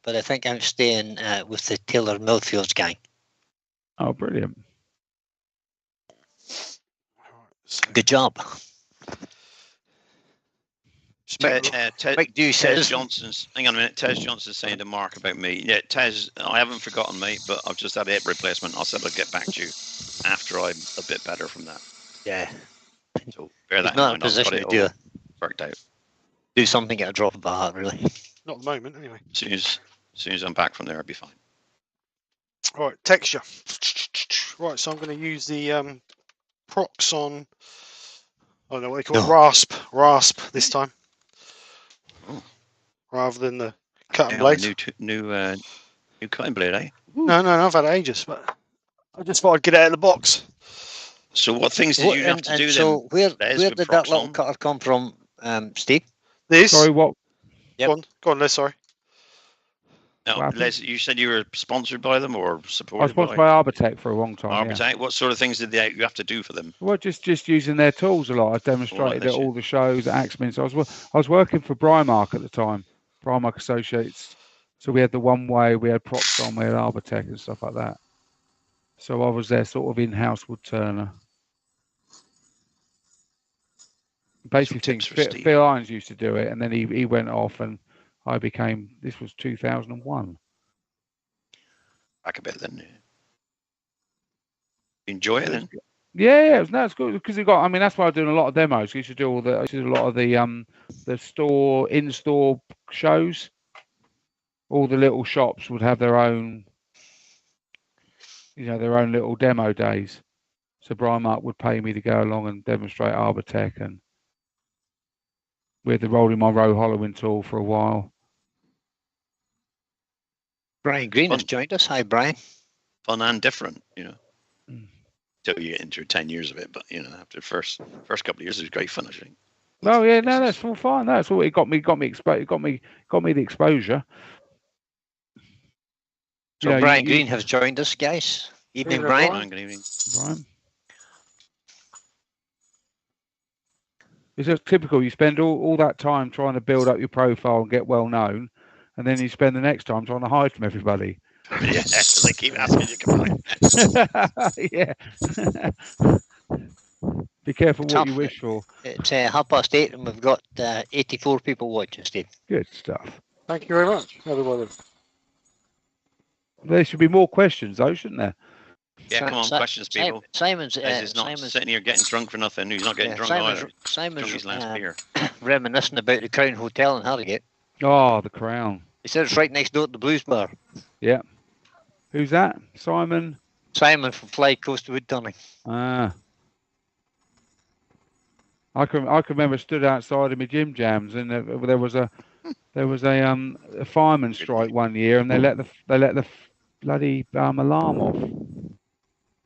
but I think I'm staying with the Taylor Millfields gang. Oh, brilliant. Good job. Ted says Johnson's. Hang on a minute. Tez Johnson's saying to Mark about me. Yeah, Tez, I haven't forgotten, mate, but I've just had a hip replacement. I said I'd get back to you after I'm a bit better from that. Yeah. So bear that in not mind. in a position I've to got it do, all worked out. do something at a drop of a hat, really. Not at the moment, anyway. As soon as I'm back from there, I'll be fine. All right, texture. Right, so I'm going to use the Proxon. I don't know what they call it. Rasp this time, Oh. rather than the cutting Yeah, blade. new cutting blade, eh? No, I've had it ages, but I just thought I'd get it out of the box. So what things did you have to do so then? where did that little cutter come from, Steve? This. Sorry, what? Yep. Go on, Les. Sorry. No, Les, you said you were sponsored by them or I was supported sponsored by Arbortech for a long time. Arbortech? What sort of things did you have to do for them? Well, just using their tools a lot. I demonstrated at all the shows at Axemen. So I was working for Brymark at the time, Brymark Associates. So we had the One Way, we had Proxon, we had Arbortech and stuff like that. So I was their sort of in-house wood turner. Basically, Phil Irons used to do it, and then he went off, and I became. This was 2001. Back a bit then. Enjoy it then. Yeah, it's good because I mean, that's why I'm doing a lot of demos. I used to do a lot of the in-store shows. All the little shops would have their own, their own little demo days. So Brymark would pay me to go along and demonstrate Arbortech, and we had the Rolling Monroe hollowing tool for a while. Brian Green has joined us. Hi, Brian. Fun and different, Till you get into 10 years of it, but after the first couple of years, it was great fun, I think. Oh yeah, no, that's all fine. That's all. It got me the exposure. So Brian Green has joined us, guys. Evening, Brian. Good evening. Brian. It's just typical. You spend all that time trying to build up your profile and get well known, and then you spend the next time trying to hide from everybody. Yeah, they keep asking you to come on. Yeah. Be careful what you wish for. It's 8:30 and we've got 84 people watching, Steve. Good stuff. Thank you very much, everybody. There should be more questions, though, shouldn't there? Yeah, come on, questions, people. Simon's sitting here getting drunk for nothing. He's not getting drunk either. Simon's his last beer. Reminiscing about the Crown Hotel in Harrogate. Oh, the Crown. He said it's right next door to the Blues Bar. Yeah. Who's that? Simon? Simon from Fly Coast Woodturning. Ah. I can remember stood outside of my gym jams, and there was a fireman strike one year, and they let the bloody alarm off.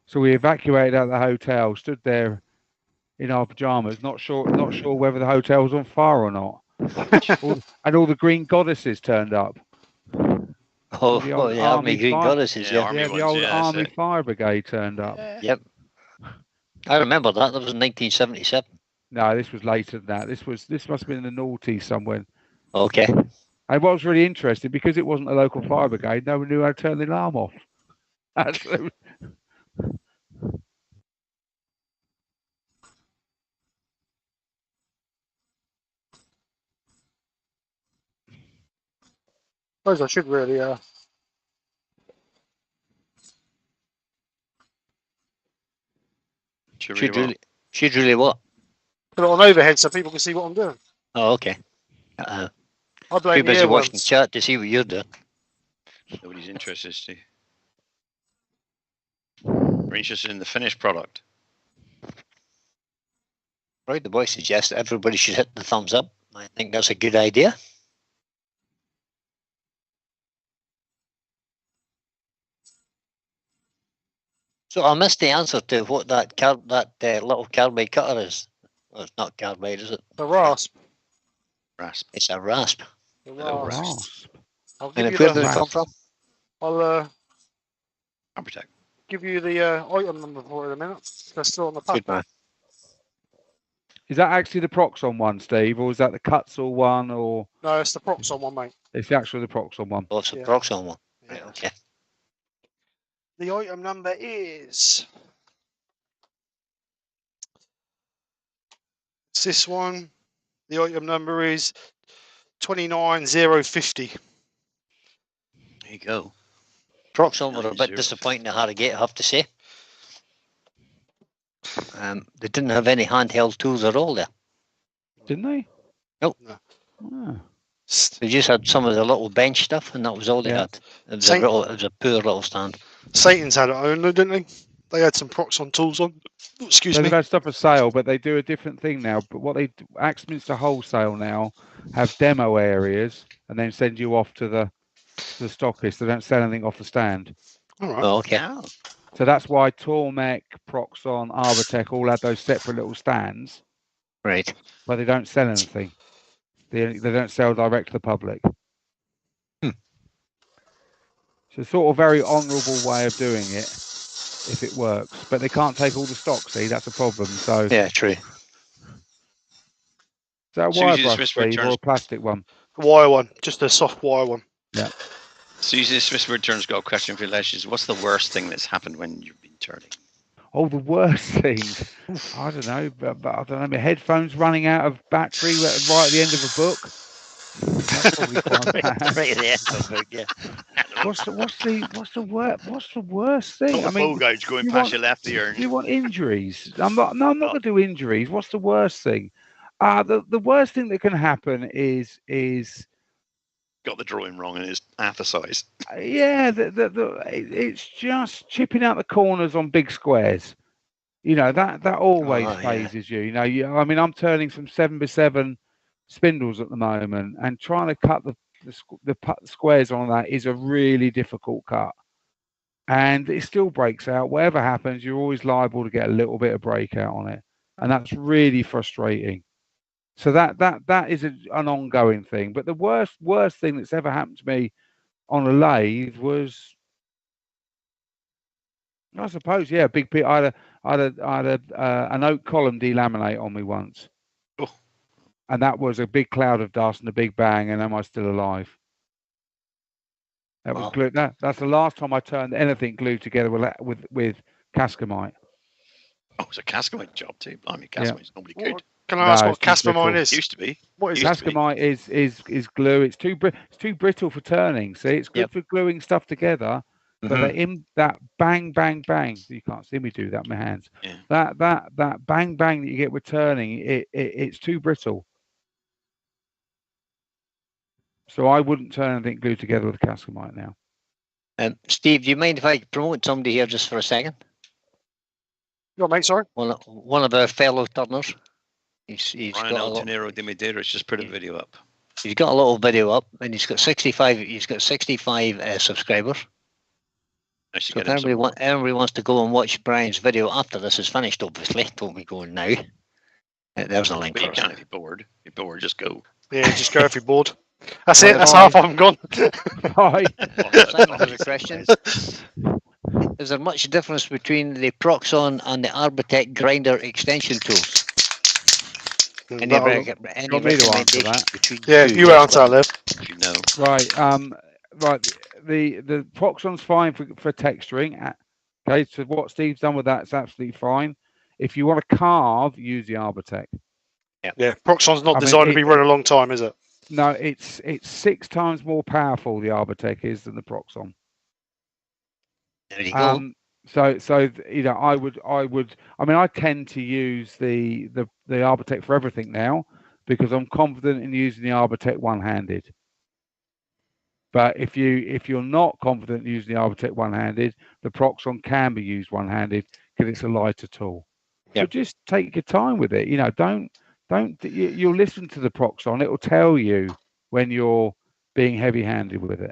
So we evacuated out of the hotel, stood there in our pajamas, not sure whether the hotel was on fire or not. And all the green goddesses turned up. Oh, the Army Green Goddesses, yeah. The old Army Fire Brigade turned up. Yep. I remember that. That was in 1977. No, this was later than that. This must have been in the noughties somewhere. Okay. And what was really interesting, because it wasn't a local fire brigade, no one knew how to turn the alarm off. Absolutely. Suppose I should really Should really what? put it on overhead so people can see what I'm doing. Oh, okay. I blame Too busy the watching the earworms. chat to see what you're doing. Nobody's interested, Steve. We're interested in the finished product. Right, the boy suggests that everybody should hit the thumbs up. I think that's a good idea. So I missed the answer to what that little carbide cutter is. Well, it's not carbide, is it? The rasp. Rasp. It's a rasp. The Rasp. rasp. I'll And give where you did it the. come from? I'll Arbortech. give you the item number for it in a minute. They're still on the pack. Good man. Is that actually the Proxon one, Steve, or is that the Cutzel one, or No, it's the Proxon one, mate. it's actually the Proxon one? Oh, it's a Yeah. Proxon one. Yeah. Right, okay. The item number is. It's this one. The item number is 29050. There you go. Proxon were a bit 29050. disappointing to Harrogate, I have to say. They didn't have any handheld tools at all there. Didn't they? Nope. No. Ah. They just had some of the little bench stuff, and that was all they Yeah. had. It was a poor little stand. Satan's had it own, didn't they? They had some Proxon tools on. Excuse So me. they've had stuff for sale, but they do a different thing now. But what they do, Axminster Wholesale now have demo areas, and then send you off to the stockist. They don't sell anything off the stand. All right. Oh, okay. Yeah. So that's why Tormec, Proxon, Arbortech all had those separate little stands, Right. but they don't sell anything. They don't sell direct to the public. Hmm. So sort of very honourable way of doing it, if it works. But they can't take all the stock. See, that's a problem. So Yeah, true. is that a So wire usually the brush, Swiss word Steve, or turns. a plastic one? Wire one, just a soft wire one. So usually the Swiss word turns got a question for you, Les. What's the worst thing that's happened when you've been turning? Oh, the worst things. I don't know, but I don't know. My headphones running out of battery right at the end of a book. That's probably quite bad. Right at the end of it, yeah. What's the worst thing? I mean, gauge going you past want- your left ear. do you want injuries? I'm not going to do injuries. What's the worst thing? The worst thing that can happen is Got the drawing wrong and it's half the size. yeah, it's just chipping out the corners on big squares. You know, that always Oh, yeah. phases you. You know, I mean, I'm turning some 7x7 spindles at the moment, and trying to cut the squares on that is a really difficult cut. And it still breaks out. Whatever happens, you're always liable to get a little bit of breakout on it, and that's really frustrating. So that is an ongoing thing. But the worst thing that's ever happened to me on a lathe was, I suppose, yeah, big bit. I had an oak column delaminate on me once, Oh. and that was a big cloud of dust and a big bang. And am I still alive? That was Wow. glued. That's the last time I turned anything glued together with Cascamite. Oh, it's a Cascamite job too. Blimey, Cascamite's nobody What- could. Can I ask No, what it's too Caspermine brittle. is? Used to be. What is Used it? to be. Cascamite is glue. It's too brittle for turning. See, it's good Yep. for gluing stuff together. But Mhm. in that bang bang bang, you can't see me do that with my hands. Yeah. That bang bang that you get with turning, it's too brittle. So I wouldn't turn anything glued together with Cascamite now. Steve, do you mind if I promote somebody here just for a second? Your mate, sorry. One of our fellow turners. He's Brian got a little, Altonero de Medeiros just put a Yeah. video up. he's got a little video up, and he's got 65 subscribers. I should So get if him some anybody wants to go and watch Brian's video after this is finished, obviously, don't be going now. There's a link But for you us. can if you're bored. If you're bored, just go. Yeah, just go if you're bored. That's Well, it. That's if half of them gone. Bye. Simon has a question. Is there much difference between the Proxon and the Arbortech grinder extension tools? Any That'll- Want me to answer recommendations that? between Yeah, the two? you Yes, answer that, Liv. If you know. Right. Right. The Proxon's fine for texturing. Okay. So what Steve's done with that's absolutely fine. If you want to carve, use the Arbortech. Yeah, Proxon's not I mean, designed to be run a long time, is it? No, it's 6 times more powerful, the Arbortech is, than the Proxon. There you go. So you know, I mean, I tend to use the Arbortech for everything now because I'm confident in using the Arbortech one-handed. But if you're not confident in using the Arbortech one-handed, the Proxon can be used one-handed because it's a lighter tool. So Yep. just take your time with it. You know, you'll listen to the Proxon. It will tell you when you're being heavy-handed with it.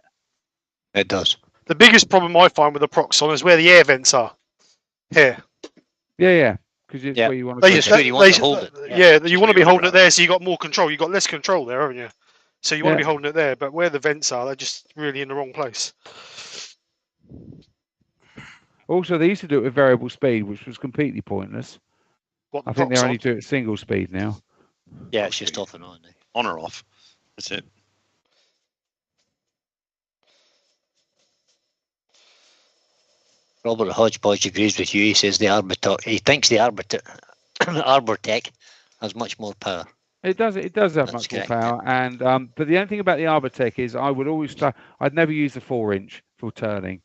It does. The biggest problem I find with the Proxon is where the air vents are. Here. Yeah, because it's Yeah. where you want They to. just where you want to hold it. Yeah, you want to be where you holding it grab it. there, so you got more control. You got less control there, haven't you? So you want to Yeah. be holding it there, but where the vents are, they're just really in the wrong place. Also, they used to do it with variable speed, which was completely pointless. What, I think they props only on? do it single speed now. Yeah, it's just off and on. On or off. That's it. Robert Hodgepodge agrees with you. He says he thinks the Arbortech has much more power. It does. It does have That's much more correct, power, and but the only thing about the Arbortech is I would always start. I'd never use the 4-inch for turning.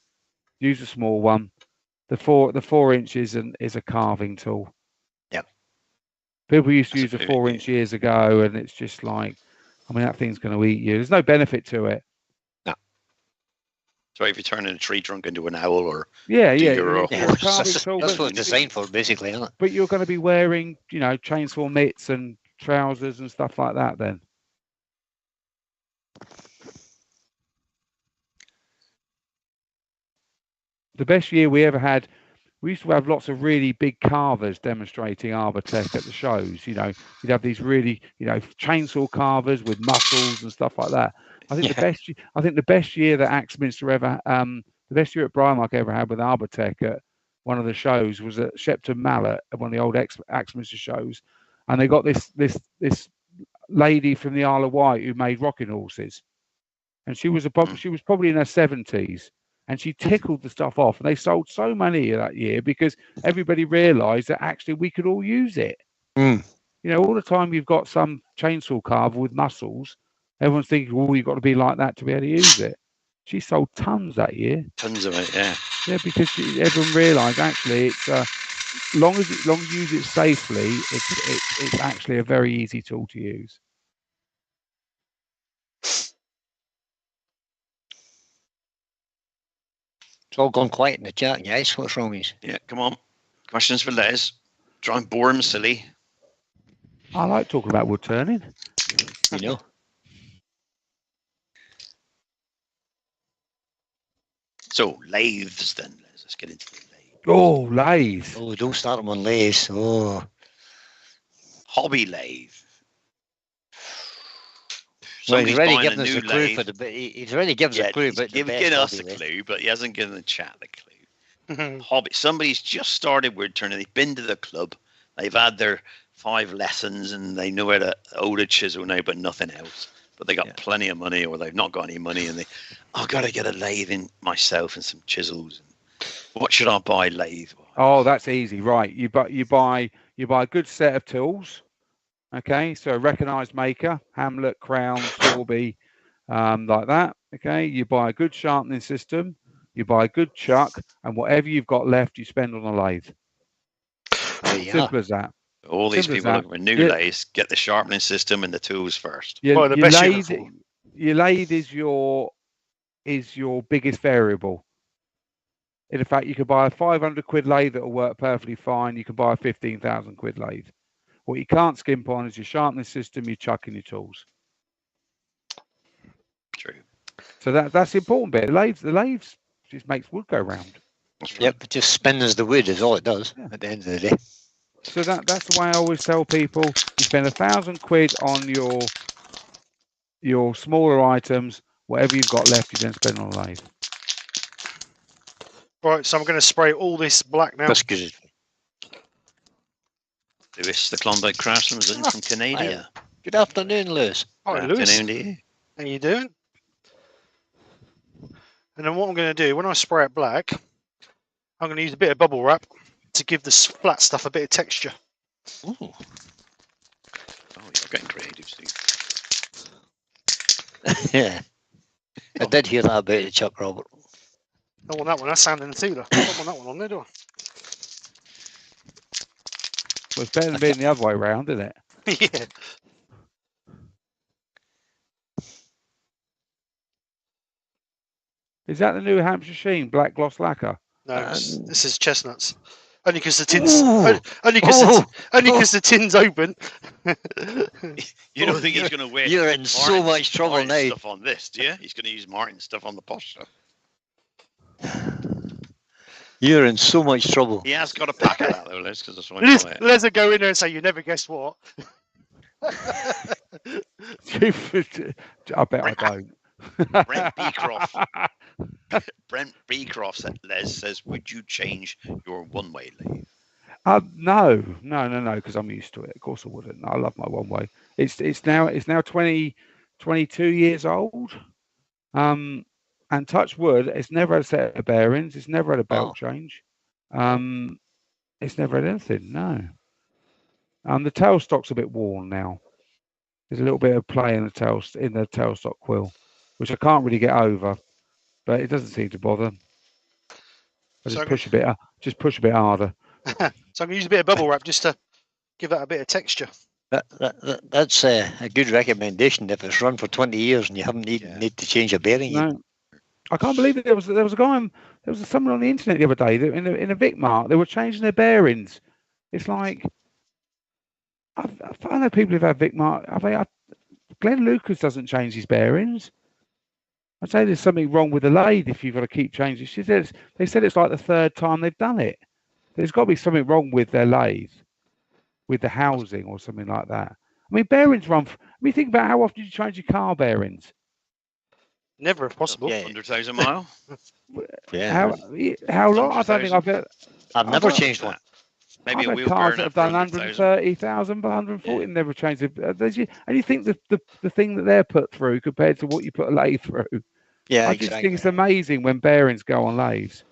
Use a small one. The 4-inch is a carving tool. Yep. People used to That's use a a 4-inch years ago, and it's just like, I mean, that thing's going to eat you. There's no benefit to it. So if you turn a tree trunk into an owl or Yeah. deer or Yeah, horse, that's what it's designed for, basically, isn't it? But you're going to be wearing, chainsaw mitts and trousers and stuff like that then. The best year we ever had, we used to have lots of really big carvers demonstrating Arbortech at the shows. You'd have these really, chainsaw carvers with muscles and stuff like that. I think the best year that Axminster ever, the best year at Briarmark ever had with Arbortech at one of the shows was at Shepton Mallet at one of the old Axminster shows, and they got this lady from the Isle of Wight who made rocking horses, and she was probably in her 70s, and she tickled the stuff off, and they sold so many that year because everybody realised that actually we could all use it. All the time you've got some chainsaw carver with muscles, everyone's thinking, well, you've got to be like that to be able to use it. She sold tons that year. tons of it, yeah. Yeah, because everyone realised actually it's long as you use it safely, it's actually a very easy tool to use. It's all gone quiet in the chat, guys. What's wrong with you? Yeah, come on. Questions for Les. Try and bore him silly. I like talking about wood turning. You know. So, lathes then, Les. Let's get into the lathe. Oh, lathes. Oh, don't start them on lathes. Oh. Hobby lathe. Well, he's Somebody's already buying given a us new a clue lathe. for the. He's already given us a clue, but He's given us a clue, but he hasn't given the chat the clue. Hobby. Somebody's just started woodturning. They've been to the club. They've had their 5 lessons and they know how to hold a chisel now, but nothing else. But they got plenty of money, or they've not got any money, and I've got to get a lathe in myself and some chisels. What should I buy lathe? Oh, that's easy, right? You buy a good set of tools. Okay, so a recognised maker, Hamlet, Crown, Sorby, like that. Okay, you buy a good sharpening system, you buy a good chuck, and whatever you've got left, you spend on a lathe. Simple as that. All these people looking for new lathes, get the sharpening system and the tools first. Your lathe is your biggest variable. In fact, you could buy a 500 quid lathe that will work perfectly fine. You can buy a 15,000 quid lathe. What you can't skimp on is your sharpening system, your chuck, and your tools. True. So that's the important bit. The lathes just makes wood go round. Yep, it just spins the wood is all it does at the end of the day. So that's the way I always tell people: you spend 1,000 quid on your smaller items. Whatever you've got left, you then spend on a lathe. Right, so I'm going to spray all this black now. That's good. Lewis, the Klondike Craftsman, was in from Canada. Good afternoon, Lewis. Hi, Good Lewis. afternoon to you. How you doing? And then what I'm going to do, when I spray it black, I'm going to use a bit of bubble wrap to give this flat stuff a bit of texture. Ooh. Oh, you're getting creative, Steve. Yeah. I did hear that about the Chuck, Robert. I want that one. That's sounding the Tula. I don't want that one on there, do I? Well, it's better than being the other way around, isn't it? Yeah. Is that the New Hampshire Sheen black gloss lacquer? No, this is chestnuts. Only because the tin's only because the tin's open. You don't think he's going to wear? You're in so much trouble Martin now. stuff on this, do you? He's going to use Martin stuff on the posh stuff. You're in so much trouble. He has got a pack of that though, Les, because that's what I buy it. Les will go in there and say, "You never guess what." I bet I don't. Brent Beecroft Les says, "Would you change your one-way lathe?" No, because I'm used to it. Of course I wouldn't. I love my one way. It's now 22 years old. And touch wood, it's never had a set of bearings. It's never had a belt change. It's never had anything. No. The tailstock's a bit worn now. There's a little bit of play in the tailstock quill, which I can't really get over, but it doesn't seem to bother. I just push a bit harder. So I'm gonna use a bit of bubble wrap just to give that a bit of texture. That's a good recommendation if it's run for 20 years and you haven't need to change a bearing. No, I can't believe it. There was a guy. There was someone on the internet the other day that in a Vic Mart they were changing their bearings. It's like I know people who've had Vic Mart. Glenn Lucas doesn't change his bearings. I'd say there's something wrong with the lathe if you've got to keep changing. They said it's like the third time they've done it. There's got to be something wrong with their lathe, with the housing or something like that. I mean, bearings run. Think about how often you change your car bearings. Never if possible. 100,000 mile. How long? I don't think I've never changed one. Maybe I've had cars that have done 130,000, but 140 never changed it. And you think the thing that they're put through compared to what you put a lathe through. Yeah, I just think it's amazing when bearings go on lathes,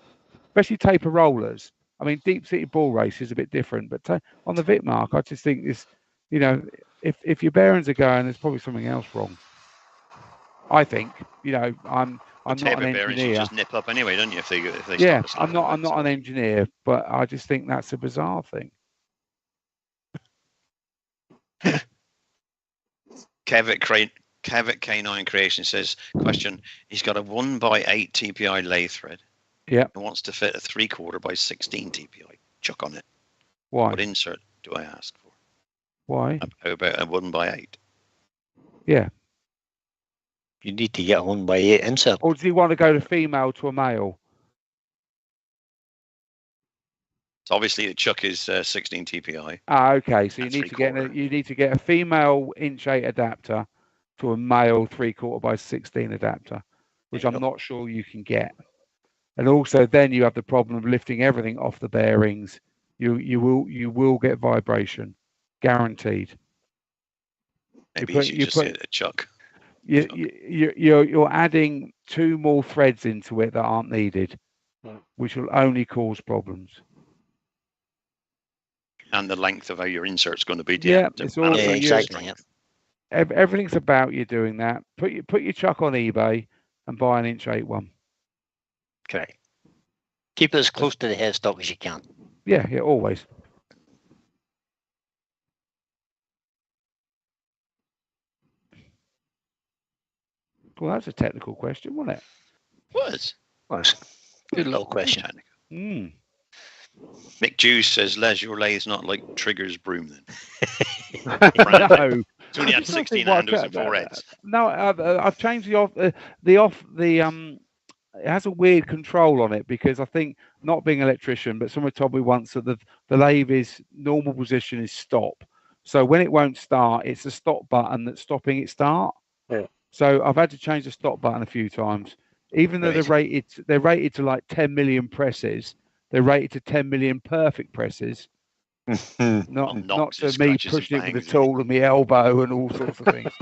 especially taper rollers. I mean, deep-seated ball race is a bit different, but on the Vitmark, I just think this, if your bearings are going, there's probably something else wrong. I think, I'm not an engineer. You just nip up anyway, don't you? If they I'm not an engineer, but I just think that's a bizarre thing. Kevit K9 Creation says, question, he's got a 1x8 TPI lathe thread. Yeah. And wants to fit a 3/4 by 16 TPI chuck on it. Why? What insert do I ask for? Why? How about a 1x8? Yeah. You need to get a 1x8 insert. Or does he want to go to female to a male? So obviously the chuck is 16 TPI. Okay. So you need to get a female 1/8 adapter to a male 3/4 by 16 adapter, which I'm not sure you can get. And also, then you have the problem of lifting everything off the bearings. You will get vibration, guaranteed. Maybe you should just say a chuck. You're adding 2 more threads into it that aren't needed, which will only cause problems. And the length of how your insert's going to be. It's all exactly. Yeah. Everything's about you doing that. Put your chuck on eBay and buy an 1/8 one. Correct. Keep it as close to the headstock as you can. Yeah, always. Well, that's a technical question, wasn't it? Was. Good little question. Mm. Mick Jews says, Les, your lathe's not like Trigger's broom then. No. It's only had 16 handles and 4 heads. No, I've changed the it has a weird control on it because I think, not being an electrician, but someone told me once that the lathe normal position is stop. So when it won't start, it's the stop button that's stopping it start. Yeah. So I've had to change the stop button a few times, even though they're rated to like 10 million presses. They're rated to 10 million perfect presses. not to me pushing it with a tool and my elbow and all sorts of things.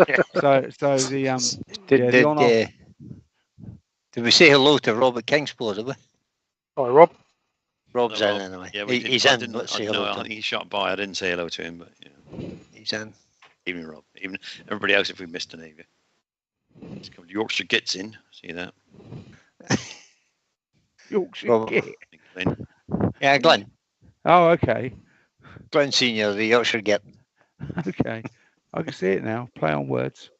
Did we say hello to Rob at Kingsport, did we? Hi, Rob. Rob's in anyway. Yeah, he's in. Let's say hello to him. He shot by. I didn't say hello to him, but he's in. Even Rob, even everybody else. If we missed an Avia, it's called Yorkshire Gets in. See that? Yorkshire Git. Glenn. Yeah, Glenn. Oh, okay. Glenn Senior, the Yorkshire Git. Okay, I can see it now. Play on words.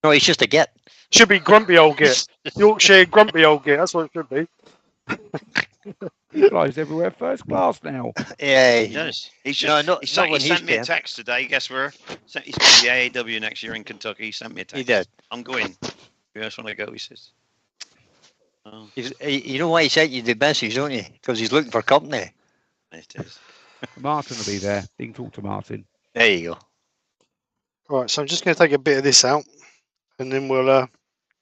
No, he's just a Git. Should be grumpy old Git. Yorkshire grumpy old Git. That's what it should be. He flies everywhere first class now. Yeah, he does. He's just, he sent me a text today. Guess where? He's going to the AAW next year in Kentucky. He sent me a text. He did. I'm going. You just want to go? He says. Oh. You know why he sent you the message, don't you? Because he's looking for company. It is. Martin will be there. You can talk to Martin. There you go. Right, so I'm just going to take a bit of this out, and then we'll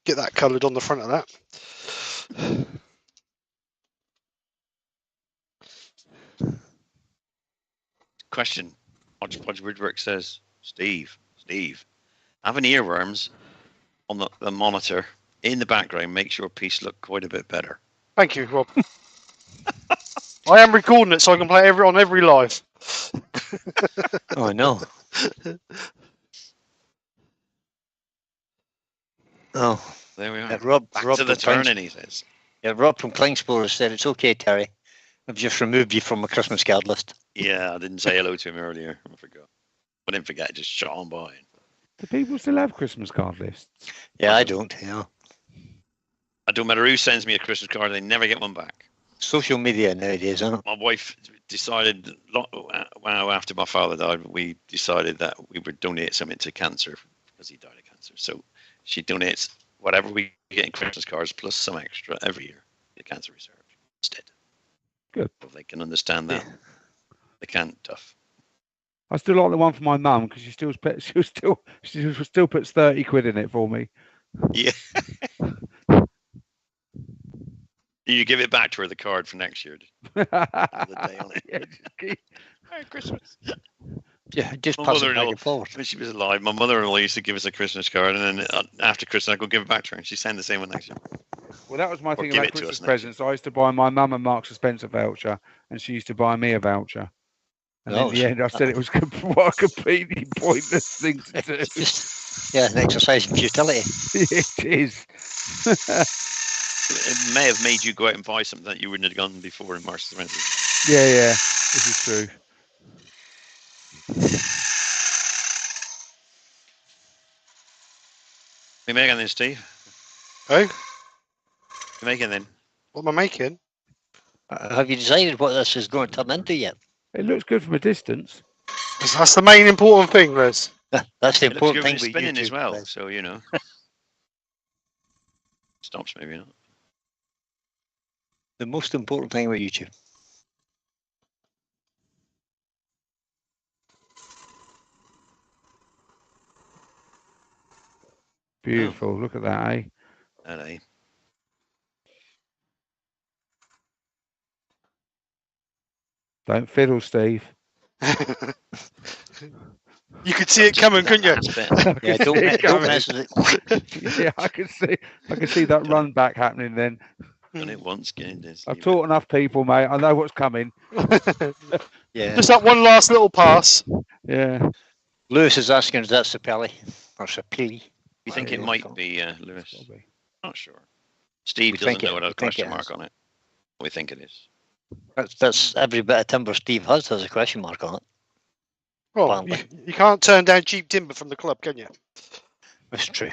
get that coloured on the front of that. question. Hodgepodge Woodwork says, Steve, having earworms on the monitor in the background makes your piece look quite a bit better. Thank you, Rob. I am recording it so I can play on every live. Oh no. Oh, There we are. yeah, Rob Back from to the turning, he says. Yeah, Rob from Klingspor said it's okay, Terry. I've just removed you from my Christmas card list. Yeah, I didn't say hello to him earlier. I forgot. I didn't forget. I just shot on by. Do people still have Christmas card lists? Yeah, I don't. Yeah. I don't matter who sends me a Christmas card, they never get one back. Social media nowadays, isn't it? My wife decided, after my father died, we decided that we would donate something to cancer because he died of cancer. So she donates whatever we get in Christmas cards plus some extra every year to Cancer Research instead. Good. So they can understand that. Yeah. They can't tough. I still like the one for my mum because she still puts 30 quid in it for me. Yeah. You give it back to her, the card for next year. The day on it. Yeah, just keep- Merry Christmas. Yeah, just My pass it mother-in-law- back and forward. When she was alive, my mother-in-law used to give us a Christmas card, and then after Christmas, I'd go give it back to her, and she'd send the same one next year. Well, that was my thing give about it to Christmas us next presents. I used to buy my mum a Marks and Spencer voucher, and she used to buy me a voucher. And in the end, I said it was what a completely pointless thing to do. Yeah, an exercise in futility. It is. It may have made you go out and buy something that you wouldn't have gone before in March. Yeah, this is true. What are you making then, Steve? Hey, What are you making then? what am I making? Have you decided what this is going to turn into yet? It looks good from a distance. That's the main important thing, Les. That's the It looks important good when thing it's with spinning as YouTube, well, Les. so you know. Stops maybe not. The most important thing with YouTube. Beautiful. Look at that, eh? Aye. Don't fiddle, Steve. You could see it coming, couldn't you? Last bit. Yeah, can see it don't coming. mess with it. Yeah, I can see that run back happening then. Done it once, getting this. I've taught enough people, mate. I know what's coming. Yeah. Just that one last little pass. Yeah. Lewis is asking, is that Sapelli or Sapili? We think it Yeah, might be Lewis. Probably. Not sure. Steve We doesn't think know it- what we a think question it mark is. on it. We think it is. That's every bit of timber Steve has a question mark on it. Well, you can't turn down cheap timber from the club, can you? That's true.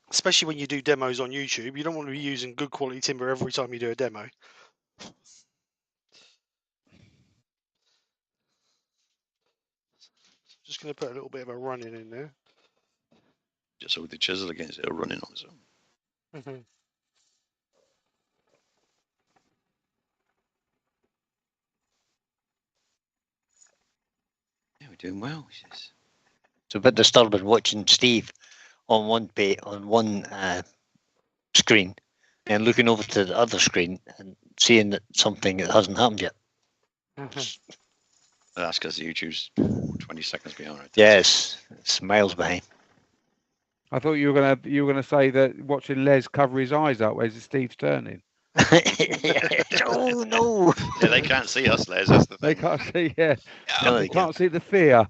Especially when you do demos on YouTube. You don't want to be using good quality timber every time you do a demo. Just going to put a little bit of a running in there. Just so with the chisel against it, it'll run in on its own. Mhm. Yeah, we're doing well. He says. It's a bit disturbing watching Steve on one screen and looking over to the other screen and seeing that something that hasn't happened yet. That's because YouTube's 20 seconds behind it. Yes, it's miles behind. I thought you were gonna say that watching Les cover his eyes up as Steve's turning. Oh no! Yeah, they can't see us, Les. That's the They thing. can't see. Yeah, No, they they can't see the fear.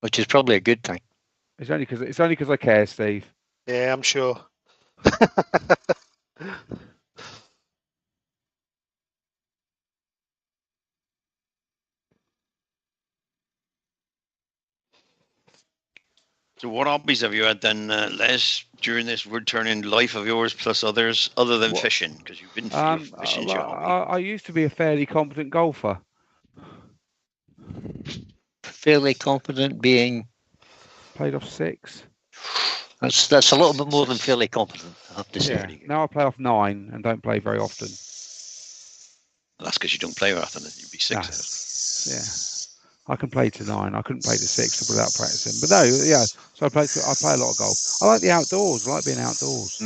Which is probably a good thing. It's only because I care, Steve. Yeah, I'm sure. So what hobbies have you had then, Les, during this wood-turning life of yours, plus others, other than What? fishing? Because you've been fishing, I used to be a fairly competent golfer. Fairly confident being. Played off 6. That's a little bit more than fairly competent, I have to say. Yeah. Now I play off 9 and don't play very often. That's because you don't play often. You'd be 6 No. out. Yeah. I can play to 9. I couldn't play to 6 without practicing. But no, yeah. So I play a lot of golf. I like the outdoors. I like being outdoors.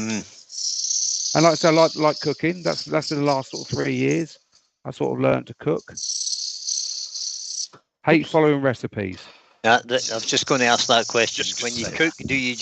And like I say, I like cooking. That's in the last sort of 3 years. I sort of learned to cook. Hate following recipes. I was just going to ask that question. When you cook, do you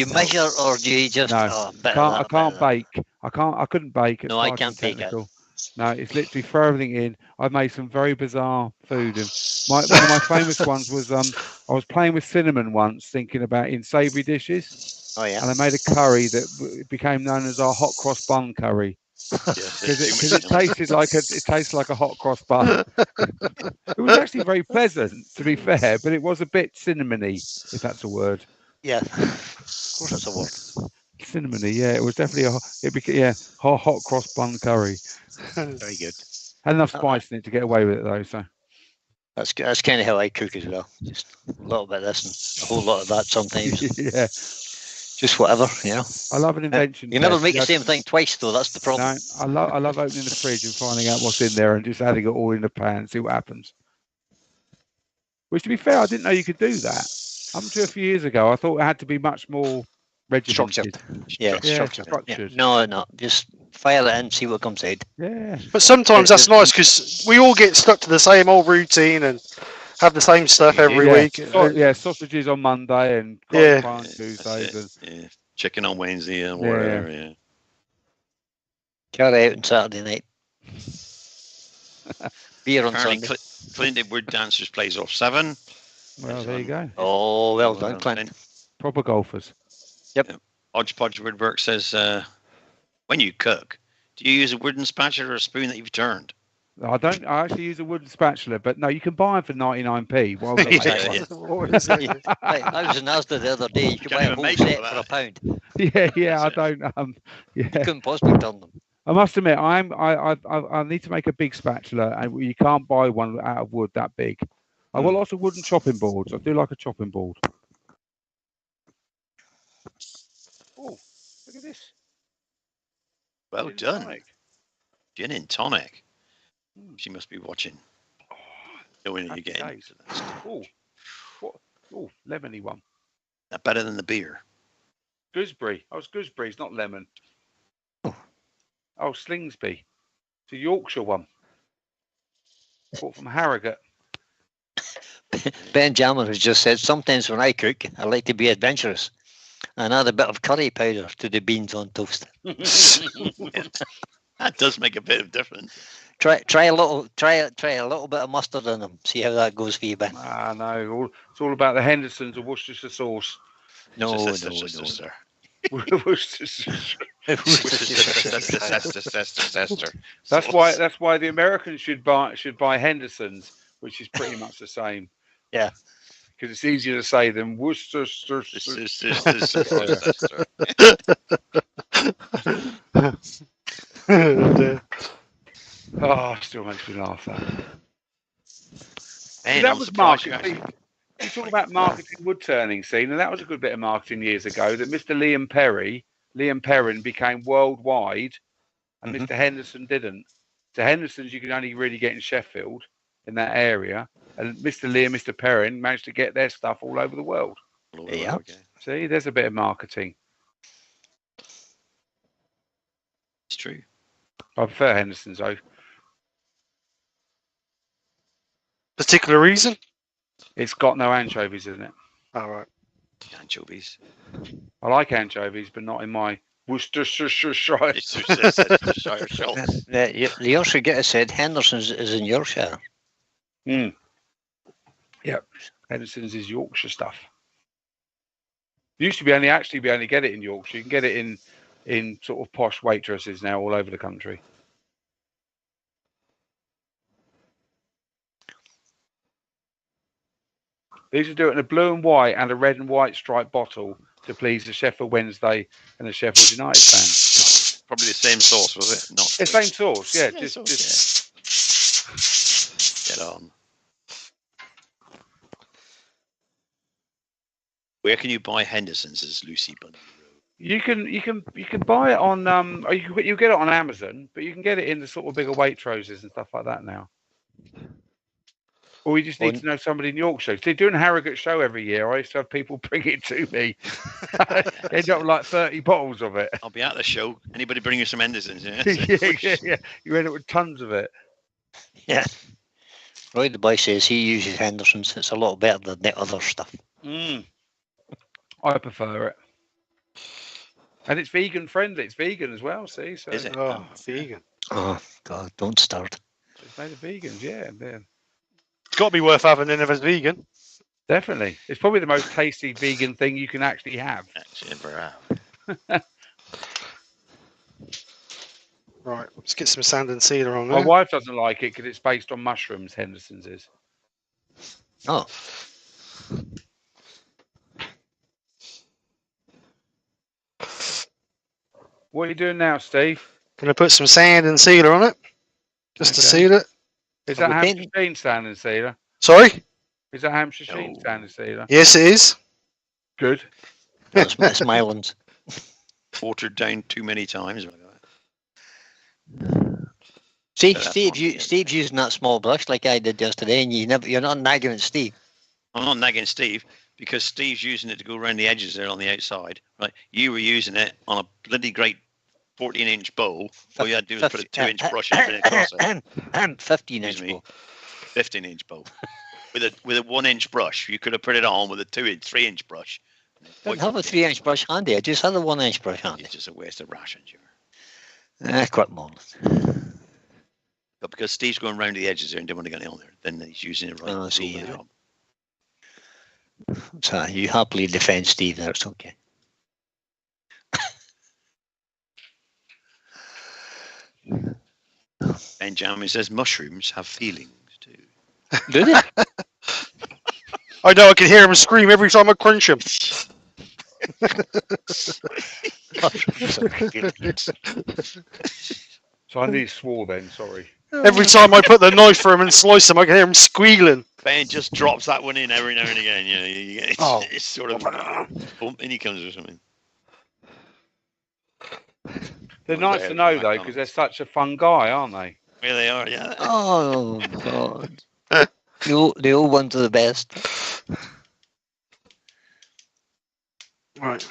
measure or do you just? No, Oh, I can't bake. I couldn't bake. It's No, I far too can't bake it. technical. No, it's literally throw everything in. I've made some very bizarre food, and one of my famous ones was I was playing with cinnamon once, thinking about in savoury dishes. Oh yeah. And I made a curry that became known as our hot cross bun curry because it tasted like a hot cross bun. It was actually very pleasant, to be fair, but it was a bit cinnamony, if that's a word. Yeah, of course that's a word. Cinnamony, yeah, it was definitely hot cross bun curry. Very good. Had enough spice in it to get away with it though. So that's kind of how I cook as well. Just a little bit of this and a whole lot of that sometimes. yeah, just whatever, you know. I love an invention. You never make the same thing twice though. That's the problem. No, I love opening the fridge and finding out what's in there and just adding it all in the pan and see what happens. Which, to be fair, I didn't know you could do that. Up until a few years ago, I thought it had to be much more regimented. Structured. No, just fire it in, see what comes out. Yeah. But sometimes that's nice because we all get stuck to the same old routine and have the same stuff every week. Sausages on Monday and pie on Tuesdays. And chicken on Wednesday and whatever. Yeah. Carry out on Saturday night. Beer on Sunday. Clinton Wood Dancers plays off 7. Well, there you go. Oh, well done, Clinton. Proper golfers. Yep. Hodgepodge Woodwork says, when you cook, do you use a wooden spatula or a spoon that you've turned? I don't. I actually use a wooden spatula, but no, you can buy them for 99p. Why would I was in Asda the other day. You could buy a whole set for £1. Yeah. I don't. You couldn't possibly turn them. I must admit, I need to make a big spatula, and you can't buy one out of wood that big. I've got lots of wooden chopping boards. I do like a chopping board. Oh, look at this. Well done. Gin and tonic. She must be watching. Going again. Oh, lemony one. That better than the beer. Gooseberry. Oh, it's gooseberry. It's not lemon. Oh, Slingsby. It's a Yorkshire one. Bought from Harrogate. Benjamin has just said, sometimes when I cook, I like to be adventurous and add a bit of curry powder to the beans on toast. That does make a bit of difference. Try a little bit of mustard in them. See how that goes for you, Ben. No. It's all about the Hendersons of Worcestershire sauce. No. Worcestershire. That's why the Americans should buy Hendersons, which is pretty much the same. Yeah, because it's easier to say than Worcestershire. Still makes me laugh. That was marketing. You talk about marketing woodturning scene, and that was a good bit of marketing years ago. That Mr. Liam Perrin became worldwide, and Mr. Henderson didn't. So Henderson's you can only really get in Sheffield, in that area, and Mr. Perrin managed to get their stuff all over the world. Yeah. Okay. See, there's a bit of marketing. It's true. I prefer Henderson's though. Particular reason? It's got no anchovies in it. All right. Anchovies. I like anchovies, but not in my Worcestershire. The Yorkshire Getter said Henderson's is in Yorkshire. Yep. Henderson's is Yorkshire stuff. Used to be only get it in Yorkshire. You can get it in sort of posh waitresses now all over the country. These are doing it in a blue and white and a red and white striped bottle to please the Sheffield Wednesday and the Sheffield United fans. Probably the same sauce, was it? Not the same sauce, yeah. Get on. Where can you buy Henderson's as Lucy Bunny? You can buy it on or you get it on Amazon, but you can get it in the sort of bigger Waitroses and stuff like that now. Or you just need to know somebody in Yorkshire. See, doing a Harrogate show every year, I used to have people bring it to me. End up with like 30 bottles of it. I'll be at the show. Anybody bring you some Hendersons? Yeah. yeah. You end up with tons of it. Yeah. Roy the boy says he uses Henderson's. It's a lot better than the other stuff. I prefer it. And it's vegan friendly. It's vegan as well, see? So, Is it? Oh, vegan. Oh, God, don't start. It's made of vegans, yeah. It's got to be worth having then if it's vegan. Definitely. It's probably the most tasty vegan thing you can actually have. Actually, ever have. Right, let's get some sand and sealer on My there. wife doesn't like it because it's based on mushrooms, Henderson's is. Oh. What are you doing now, Steve? Gonna put some sand and sealer on it, just to seal it. Is Are that we Hampshire Sheen sand and sealer? Sorry? Is that Hampshire Sheen No. sand and sealer? Yes, it is. Good. It's Mylands. Watered down too many times. See, That's Steve's using that small brush like I did yesterday, and you're not nagging at Steve. I'm not nagging Steve because Steve's using it to go around the edges there on the outside. Right? You were using it on a bloody great 14-inch bowl. All you had to do was put a 2-inch brush in it across it. 15-inch bowl. 15-inch bowl. With a 1-inch brush. You could have put it on with a 3-inch brush. I didn't have a 3-inch brush handy. I just had a 1-inch brush handy. It's just a waste of rations. Quite more. But because Steve's going around the edges there and didn't want to get it on there, then he's using it right Oh, to see, do the yeah. job. So you happily defend Steve there. It's okay. Benjamin says mushrooms have feelings too. Do they? I know, I can hear him scream every time I crunch him. So I nearly swore then, sorry. Every time I put the knife through him and slice him, I can hear him squealing. Ben just drops that one in every now and again. You know, it's sort of bump in he comes or something. They're nice to know, though, because they're such a fun guy, aren't they? Yeah, they are, yeah. Oh, God. The old ones are the best. Right.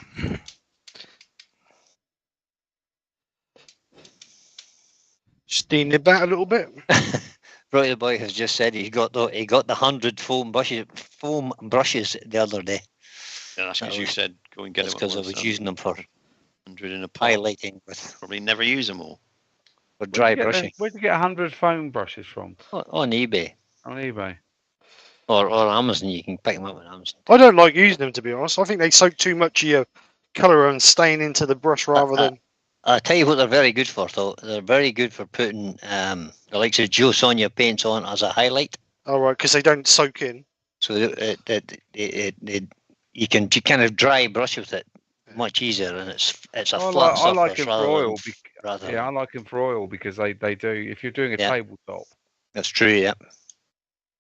Steam it back a little bit. Roy the boy has just said he got the 100 foam brushes the other day. Yeah, that's because you was- said go and get That's them. because I was using them for 100 in a pot. highlighting with Probably never use them all. for dry Where'd brushing you get 100 foam brushes from? on eBay On eBay. or Amazon. You can pick them up on Amazon. I don't like using them, to be honest. I think they soak too much of your colour and stain into the brush rather than... I'll tell you what they're very good for, though. They're very good for putting the likes of Joe Sonia paints on as a highlight. Oh, right, because they don't soak in. So you can kind of dry brush with it much easier, and it's a flat I like surface them for oil. rather Yeah, I like them for oil because they do. If you're doing a Yeah. tabletop. That's true, yeah. Have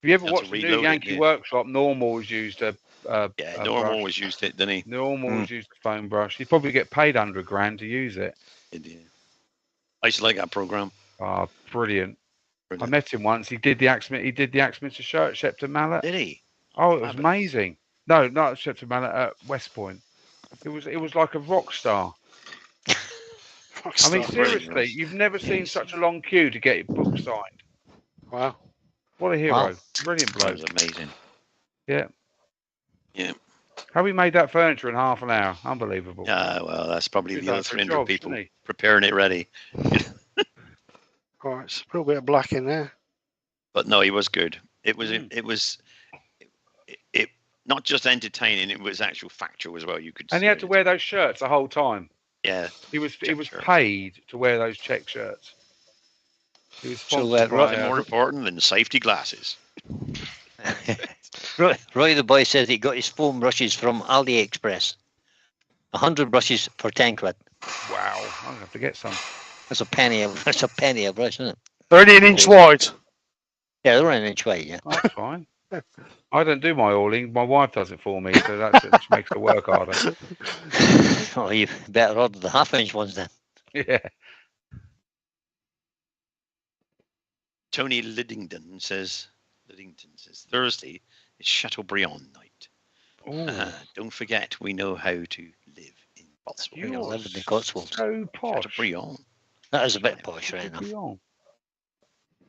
you ever Have to watched the new reload it, Yankee yeah. Workshop? Normal's used a Yeah, a Norm brush. always used it, didn't he? Normal's used a foam brush. You probably get paid $100,000 to use it. Yeah. I used to like that program. Ah, brilliant. I Brilliant. met him once. He did the Axminster shirt, Shepton Mallet. Did he? Oh, it was Fabulous. amazing. No, not Shepton Mallet at West Point. It was like a rock star. I mean, Brilliant. seriously, you've never seen such a long queue to get your book signed. Wow. What a hero. Wow. Brilliant That bloke. was amazing. Yeah. Yeah. How we made that furniture in half an hour. Unbelievable. Yeah, well, that's probably He's the other done for 300 jobs, people isn't he? preparing it ready. All right, so a little bit of black in there. But no, he was good. It was not just entertaining, it was actual factual as well. You could And he see had to it. wear those shirts the whole time. Yeah. He was Check was shirts. paid to wear those check shirts. He was So, sponsored by, Nothing more important than safety glasses. Roy the boy says he got his foam brushes from AliExpress. 100 brushes for 10 quid. Wow, I'm gonna have to get some. That's a penny a brush, isn't it? They're only an inch wide. Yeah, they're an inch wide, yeah. That's fine. I don't do my oiling. My wife does it for me, so that's it, which makes the work harder. Oh, you better order the half-inch ones then. Yeah. Tony Liddington says, Liddington says Thursday is Chateaubriand night. Don't forget, we know how to live in Cotswolds. You're living in the Cotswolds. So posh. Chateaubriand. That is a bit posh, right enough. Chateaubriand.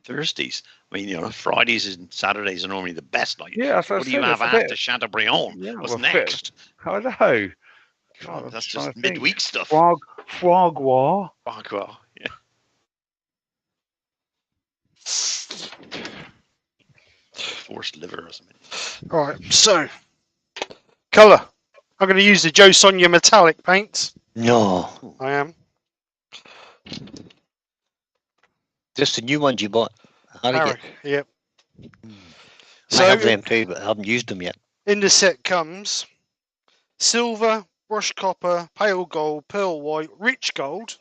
Thursdays. I mean, Fridays and Saturdays are normally the best night. Yeah, that's What do you have after Chateaubriand? What's next? I know. God, that's just midweek stuff. Foie gras. Foie gras, yeah. Forced liver or something. All right, so colour. I'm going to use the Joe Sonia metallic paint. No. I am. Just the new ones you bought. Harrogate, yep. I have them too, but I haven't used them yet. In the set comes silver, brushed copper, pale gold, pearl white, rich gold,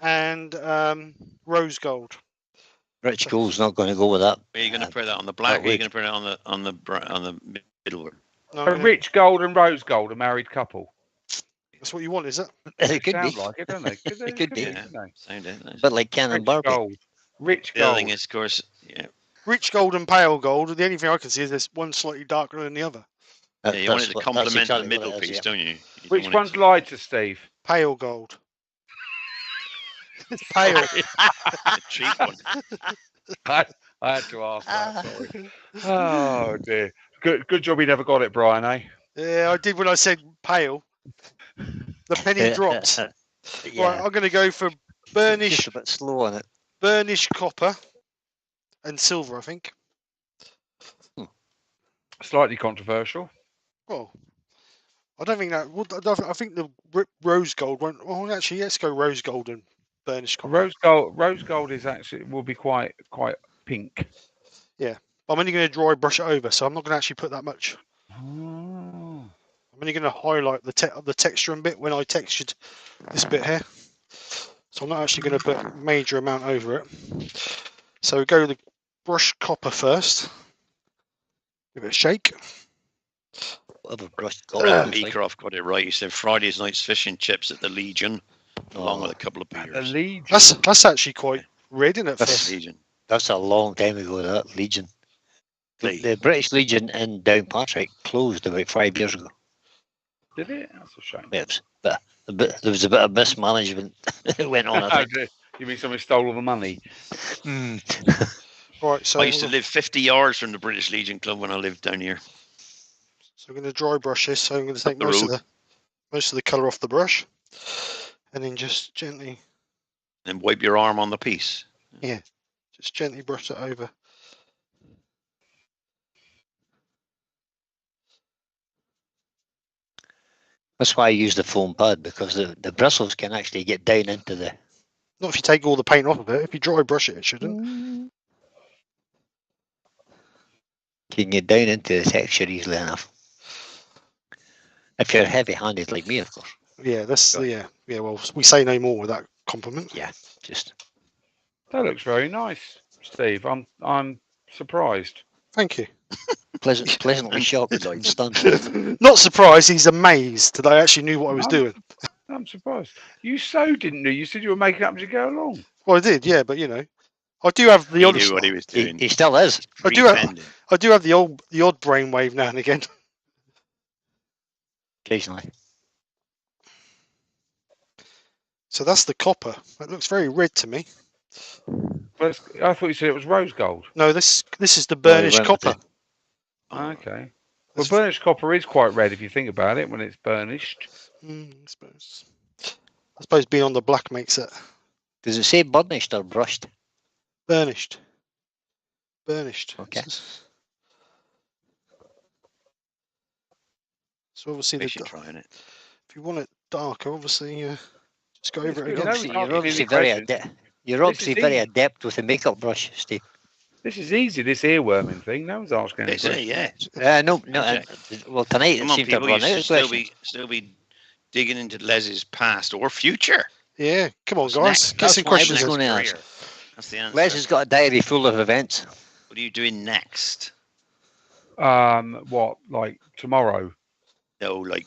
and rose gold. Rich gold's not going to go with that. Are you going to put that on the black? Or are you going to put it on the middle? A rich gold and rose gold, a married couple. That's what you want, is it? It could be. Like it, don't they? It could be. Sound it. But like Ken and Barbie. Rich The gold. other thing is, of course, Rich gold and pale gold. The only thing I can see is there's one slightly darker than the other. you want it to complement the middle piece, don't you? Which one's lighter, Steve? Pale gold. It's pale. A cheap one. I had to ask that. Sorry. Oh dear. Good job you never got it, Brian. Eh? Yeah, I did when I said pale. The penny dropped. Yeah. Right, I'm going to go for burnished. Just a bit slow on it. Burnished copper and silver, I think. Slightly controversial. Well, I don't think that. I think the rose gold won't. Well, actually, let's go rose gold and burnished copper. Rose gold is actually will be quite pink. Yeah, but I'm only going to dry brush it over, so I'm not going to actually put that much. Oh. I'm only going to highlight the texture a bit when I textured this bit here. So I'm not actually going to put a major amount over it. So we go with the brushed copper first. Give it a shake. Beecroft got it right. He said Friday's night's fish and chips at the Legion, along with a couple of beers. The Legion. That's actually quite red, isn't it? That's Legion. That's a long time ago, that Legion. The British Legion in Downpatrick closed about 5 years ago. Did it? That's a shame. Yes, but there was a bit of mismanagement that went on. I think. You mean somebody stole all the money? Right, so I used to live 50 yards from the British Legion Club when I lived down here. So we're going to dry brush this. So I'm going to take most of the colour off the brush, and then just gently. And wipe your arm on the piece. Yeah, just gently brush it over. That's why I use the foam pad, because the bristles can actually get down into the. Not if you take all the paint off of it. If you dry brush it, it shouldn't. Can get down into the texture easily enough. If you're heavy-handed like me, of course. Yeah, yeah. Well, we say no more with that compliment. Yeah, just. That looks very nice, Steve. I'm surprised. Thank you. Pleasantly shocked and stunned. Not surprised. He's amazed that I actually knew what I was doing. I'm surprised. You didn't know. You said you were making up as you go along. Well, I did, yeah, but I do have the odd. He knew what he was doing. He still is. I do have the odd brainwave now and again. Occasionally. So that's the copper. That looks very red to me. I thought you said it was rose gold. No, this is the burnished copper. Okay. Well, burnished copper is quite red if you think about it when it's burnished. I suppose being on the black makes it. Does it say burnished or brushed? Burnished. Burnished. Okay. So obviously, Trying it. if you want it darker, obviously, just go over it good. again. No, You're obviously very adept. You're obviously very adept with a makeup brush, Steve. This is easy. This earworming thing. No one's asking any They say, questions. yeah. No. Well, tonight Come it on, seems to have people, run you out should of questions. still be digging into Les's past or future. Yeah, come on, What's guys. next? Get some questions. Going to Career. ask. That's the answer. Les has got a diary full of events. What are you doing next? What, like tomorrow? like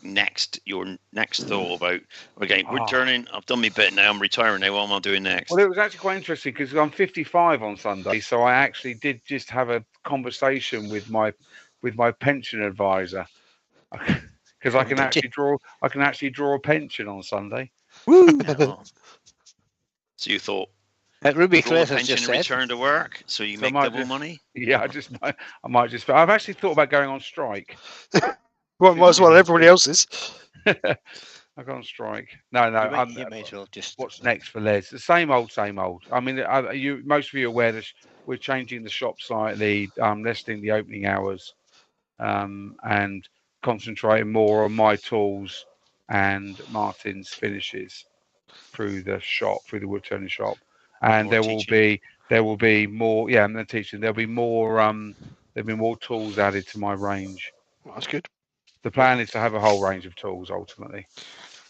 your next thought about, okay, wood turning, I've done my bit now, I'm retiring now, what am I doing next? Well, it was actually quite interesting because I'm 55 on Sunday, so I actually did just have a conversation with my pension advisor because I can actually draw a pension on Sunday. Woo! So you thought, Ruby draw a Claire has pension just and said. return to work, so you make double money? Yeah, I might just. I've actually thought about going on strike. Well, might as well. Everybody else is. I've gone on strike. No. You may as well just. What's next for Les? The same old, same old. I mean, most of you are aware that we're changing the shop slightly, lessening the opening hours, and concentrating more on my tools and Martin's finishes through the woodturning shop. And there will be more. Yeah, I'm teaching. There'll be more tools added to my range. Well, that's good. The plan is to have a whole range of tools ultimately.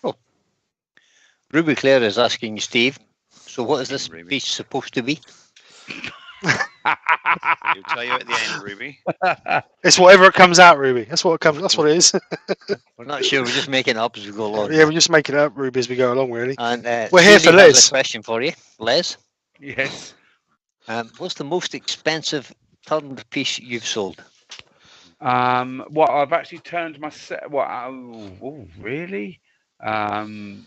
Oh. Ruby Claire is asking Steve, so what is this piece supposed to be? He'll tell you at the end, Ruby. It's whatever it comes out, Ruby. That's what it comes. That's what it is. We're not sure. We're just making it up as we go along. Yeah, we're just making it up, Ruby, as we go along, really. And we're here for Les. Has a question for you, Les. Yes. What's the most expensive turned piece you've sold? Well, I've actually turned my set. What? Oh, really? I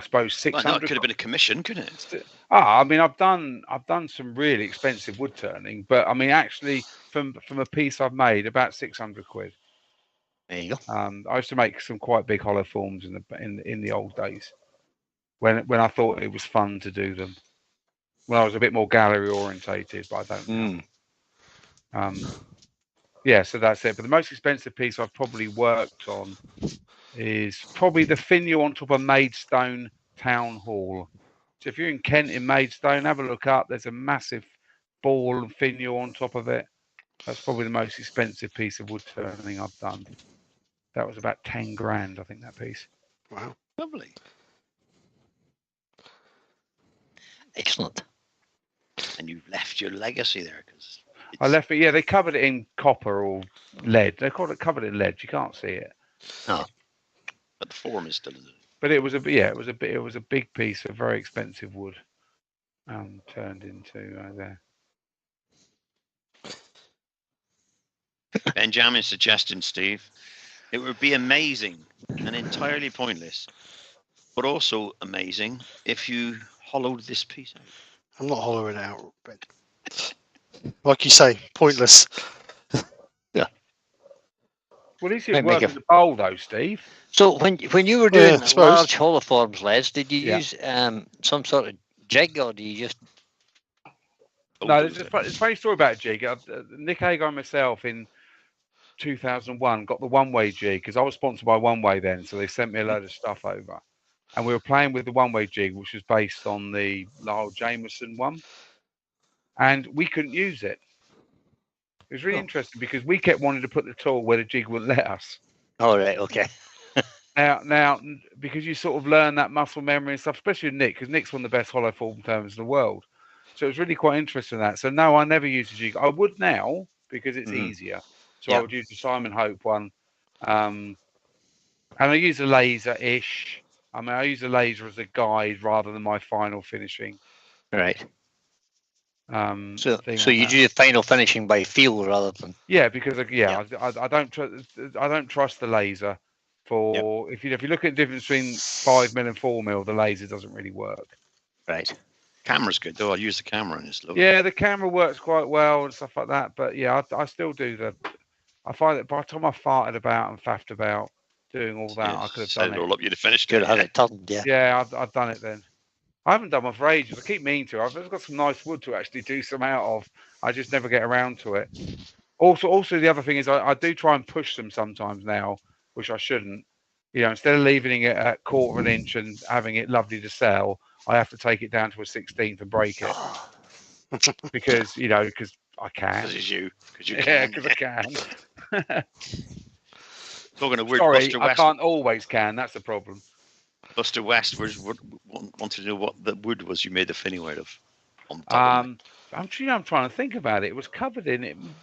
suppose 600. Well, no, it could have been a commission, couldn't it? I mean, I've done some really expensive wood turning, but I mean, actually, from a piece I've made, about 600 quid. There you go. I used to make some quite big hollow forms in the old days, when I thought it was fun to do them. When I was a bit more gallery orientated, but I don't know. Yeah, so that's it. But the most expensive piece I've probably worked on is probably the finial on top of Maidstone Town Hall. So if you're in Kent in Maidstone, have a look up. There's a massive ball and finial on top of it. That's probably the most expensive piece of wood turning I've done. That was about 10 grand, I think, that piece. Wow. Lovely. Excellent. And you've left your legacy there, because I left it. Yeah, they covered it in copper or lead. They called it covered in lead. You can't see it. Oh. But the form is still. But it was a big piece of very expensive wood, turned into there. Benjamin suggesting, Steve, it would be amazing and entirely pointless, but also amazing if you hollowed this piece out. I'm not hollowing it out, but like you say, pointless. Yeah. Well, is it worth the bowl though, Steve? So when you were doing large hollow forms, Les, did you use some sort of jig, or do you just? No, there's a funny story about a jig. Nick Hager and myself in 2001 got the one-way jig because I was sponsored by One Way then, so they sent me a load of stuff over, and we were playing with the one-way jig, which was based on the Lyle Jameson one, and we couldn't use it. It was really interesting because we kept wanting to put the tool where the jig wouldn't let us. All right, okay. Now, because you sort of learn that muscle memory and stuff, especially with Nick, because Nick's one of the best hollow form turners in the world. So it was really quite interesting that. So no, I never use a jig. I would now because it's easier. So I would use the Simon Hope one. And I use a laser-ish. I mean, I use a laser as a guide rather than my final finishing. Right. So you do the final finishing by feel rather than. Yeah, because I don't trust the laser. If you look at the difference between 5mm and 4mm, the laser doesn't really work. Right. Camera's good though. I'll use the camera and it's lovely. Yeah, the camera works quite well and stuff like that. But yeah, I still do I find that by the time I farted about and faffed about doing all that, I could have done it. All up, you'd have finished it. Have it turned, yeah. Yeah, I've done it then. I haven't done one for ages. I keep meaning to. I've got some nice wood to actually do some out of. I just never get around to it. Also, the other thing is I do try and push them sometimes now, which I shouldn't. You know, instead of leaving it at 1/4 inch and having it lovely to sell, I have to take it down to a 16th and break it because I can. Because it's you. Yeah, because I can. Talking of wood, Sorry, Buster West. I can't always can. That's the problem. Buster West wanted to know what the wood was you made the finial out of. I'm trying to think about it. It was covered in.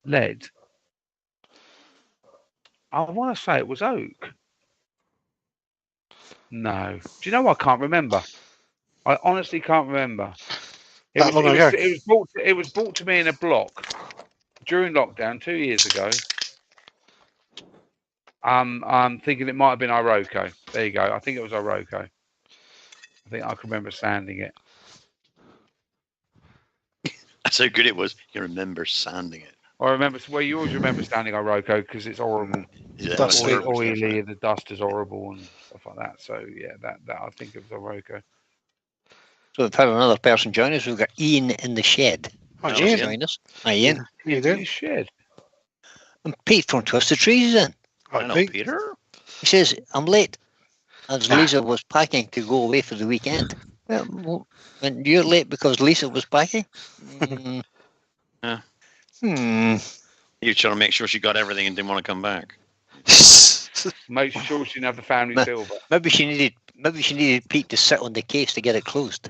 Lead. I want to say it was oak. No. Do you know what? I can't remember. I honestly can't remember. It That was, long it ago. was, it was brought. It was brought to me in a block during lockdown 2 years ago. I'm thinking it might have been Iroko. There you go. I think it was Iroko. I think I can remember sanding it. That's how good it was. You remember sanding it. I remember. Well, you always remember sanding Iroko because it's horrible. Yeah, That's that's it. Oily, and the dust is horrible and stuff like that. So yeah, that I think it was Iroko. So we've had another person join us. We've got Ian in the shed. Hi, Hello, Ian. Ian. Join us. Hi, Ian. How you In doing? his shed. And Pete from Twisted Trees is in. Hi, Hello, Pete. Peter. He says, I'm late, as Lisa was packing to go away for the weekend. Well, and you're late because Lisa was packing? Mm. Yeah. You were trying to make sure she got everything and didn't want to come back. Make sure she didn't have the family Ma- silver. Maybe she needed Pete to sit on the case to get it closed.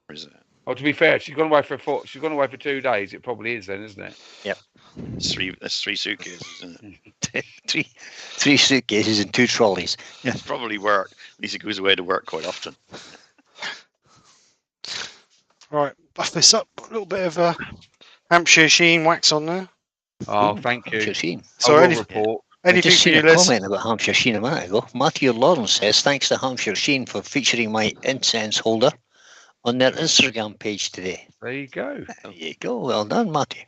Or is it? Oh, to be fair, she's gone away for 2 days. It probably is then, isn't it? Yep. That's three suitcases, isn't it? three suitcases and 2 trolleys. Yeah, probably work. Lisa goes away to work quite often. Right, buff this up. A little bit of Hampshire sheen wax on there. Oh, Ooh, thank you. Hampshire Sheen. So I will any, report. I anything just for seen you, a Liz? comment about Hampshire Sheen a minute ago. Matthew Lawrence says, thanks to Hampshire Sheen for featuring my incense holder on their Instagram page today. There you go. There you go. Well done, Matthew.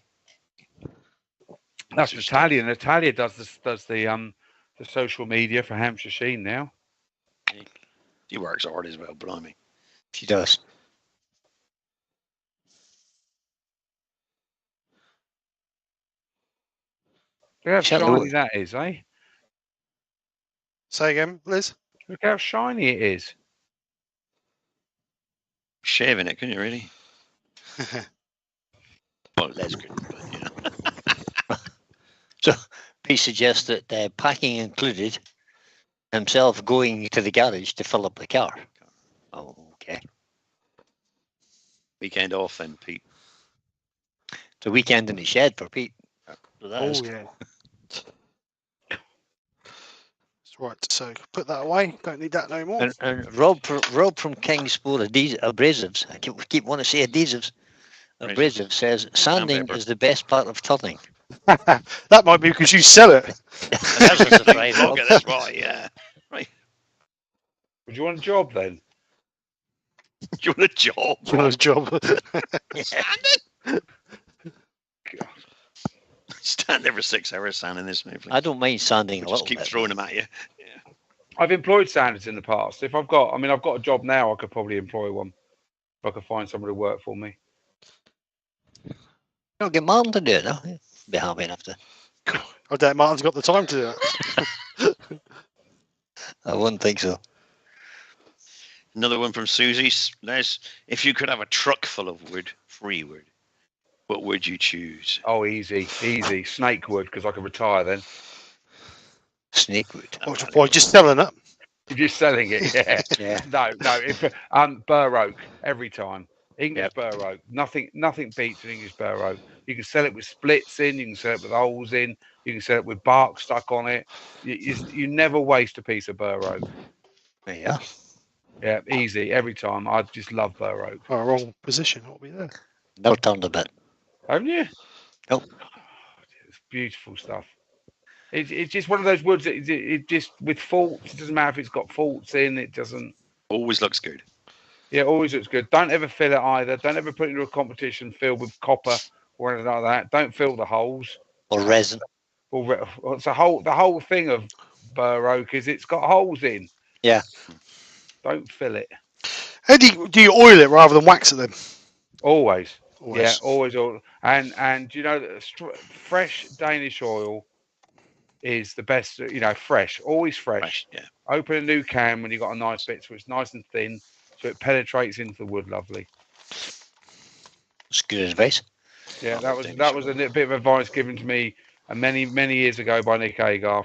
That's Natalia. Natalia does the social media for Hampshire Sheen now. She works hard as well, blimey. She does. Look how Certainly shiny that is, eh? Say again, Liz. Look how shiny it is. Shaving it, couldn't you really? Well, that's good, but you know. So Pete suggests that packing included himself going to the garage to fill up the car. Oh, okay. Weekend off then, Pete. It's a weekend in the shed for Pete. So that is. Yeah. Right, so put that away. Don't need that no more. And Rob from Kingsport Abrasives, I keep wanting to say Adhesives. Abrasive says sanding Sandpaper. is the best part of turning. That might be because you sell it. That's a surprise, Rob. Okay, that's right, yeah. Right. Would you want a job then? You want a job? You want a job? Yeah. Stand there for 6 hours sanding this movie. I don't mind sanding a Just little keep bit. throwing them at you. I've employed sanders in the past. I've got a job now. I could probably employ one. If I could find somebody to work for me. Don't get Martin to do it, though. He'll be happy enough to. I doubt Martin's got the time to do it. I wouldn't think so. Another one from Susie. Les, if you could have a truck full of wood, free wood, what would you choose? Oh, easy. Snake wood, because I could retire then. Snakewood. Why, just selling it? If you're selling it, yeah. Yeah. No. If Bur oak every time. English Bur oak. Nothing beats an English Bur oak. You can sell it with splits in. You can sell it with holes in. You can sell it with bark stuck on it. You never waste a piece of Bur oak. Yeah. Yeah, easy every time. I just love Bur oak. Oh, wrong position. What will be there? Never turned a bit. Haven't you? Nope. It's beautiful stuff. It's just one of those woods. It just with faults. It doesn't matter if it's got faults in. It doesn't. Always looks good. Yeah, always looks good. Don't ever fill it either. Don't ever put it into a competition filled with copper or anything like that. Don't fill the holes. Or resin. It's the whole thing of Bur oak is it's got holes in. Yeah. Don't fill it. How do you oil it rather than wax it then? Always. Always. Yeah, always. And you know that fresh Danish oil is the best. You know, fresh, always fresh. Yeah. Open a new can when you got a nice bit, so it's nice and thin, so it penetrates into the wood. Lovely. That's good advice. Yeah, that was a bit of advice given to me many years ago by Nick Agar.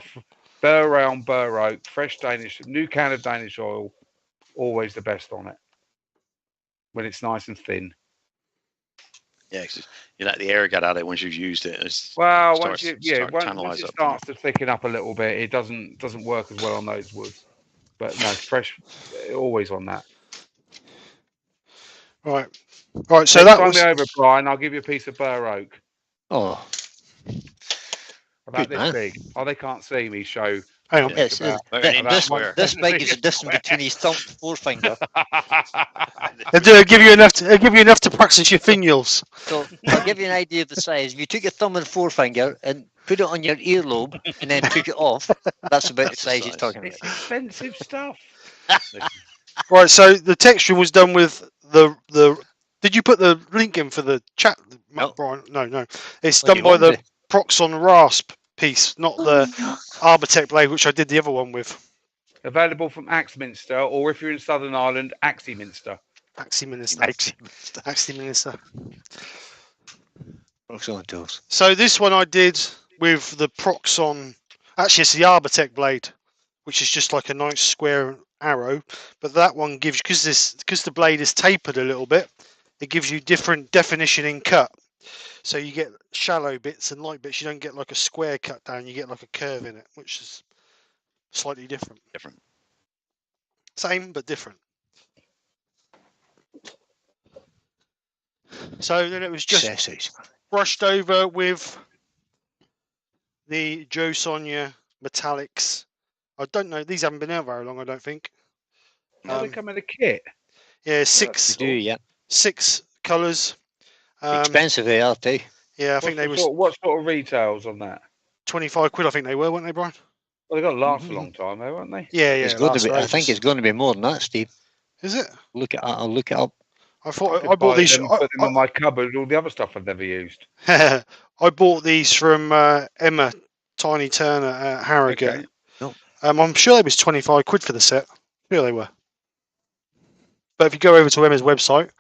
Bur round, Bur oak, fresh Danish, new can of Danish oil, always the best on it when it's nice and thin. Yeah, 'cause you let the air get at it once you've used it. Well, once once it starts to thicken up a little bit, it doesn't work as well on those woods. But no, fresh, always on that. Right. So Next that time was. you're over, Brian, I'll give you a piece of bur oak. Oh, About good this man. big. Oh, they can't see me show. Hang on. Yes, About an this, inch square. this big is the distance between his thumb and forefinger. It'll give you enough. It'll give you enough to practice your fingers. So I'll give you an idea of the size. If you took your thumb and forefinger and put it on your earlobe and then took it off, that's about the That's the size he's size. talking It's about. expensive stuff. Right. So the texturing was done with the. Did you put the link in for the chat, No. Brian? No. It's What do done you by want the me? Proxon Rasp piece, not the Arbortech blade, which I did the other one with. Available from Axminster, or if you're in Southern Ireland, Axminster. Minister. Excellent tools. So this one I did with the Proxon. Actually, it's the Arbortech blade, which is just like a nice square arrow. But that one gives, because the blade is tapered a little bit, it gives you different definition in cut. So you get shallow bits and light bits. You don't get like a square cut down. You get like a curve in it, which is slightly different. Same but different. So then it was just brushed over with the Joe Sonia metallics. I don't know. These haven't been out very long, I don't think. Oh, they come in a kit. Yeah, You six do, yeah. colours. Expensive, they are too. Yeah, I think they was What sort of retails on that? 25 quid. I think they were, weren't they, Brian? Well, they've got to last a long time, though, won't they? Yeah. It's going to be. I think it's going to be more than that, Steve. Is it? I'll look it up. I thought I I bought these. Put them on my cupboard. All the other stuff I've never used. I bought these from Emma Tiny Turner at Harrogate. Okay. No. I'm sure they was 25 quid for the set. Sure they were. But if you go over to Emma's website,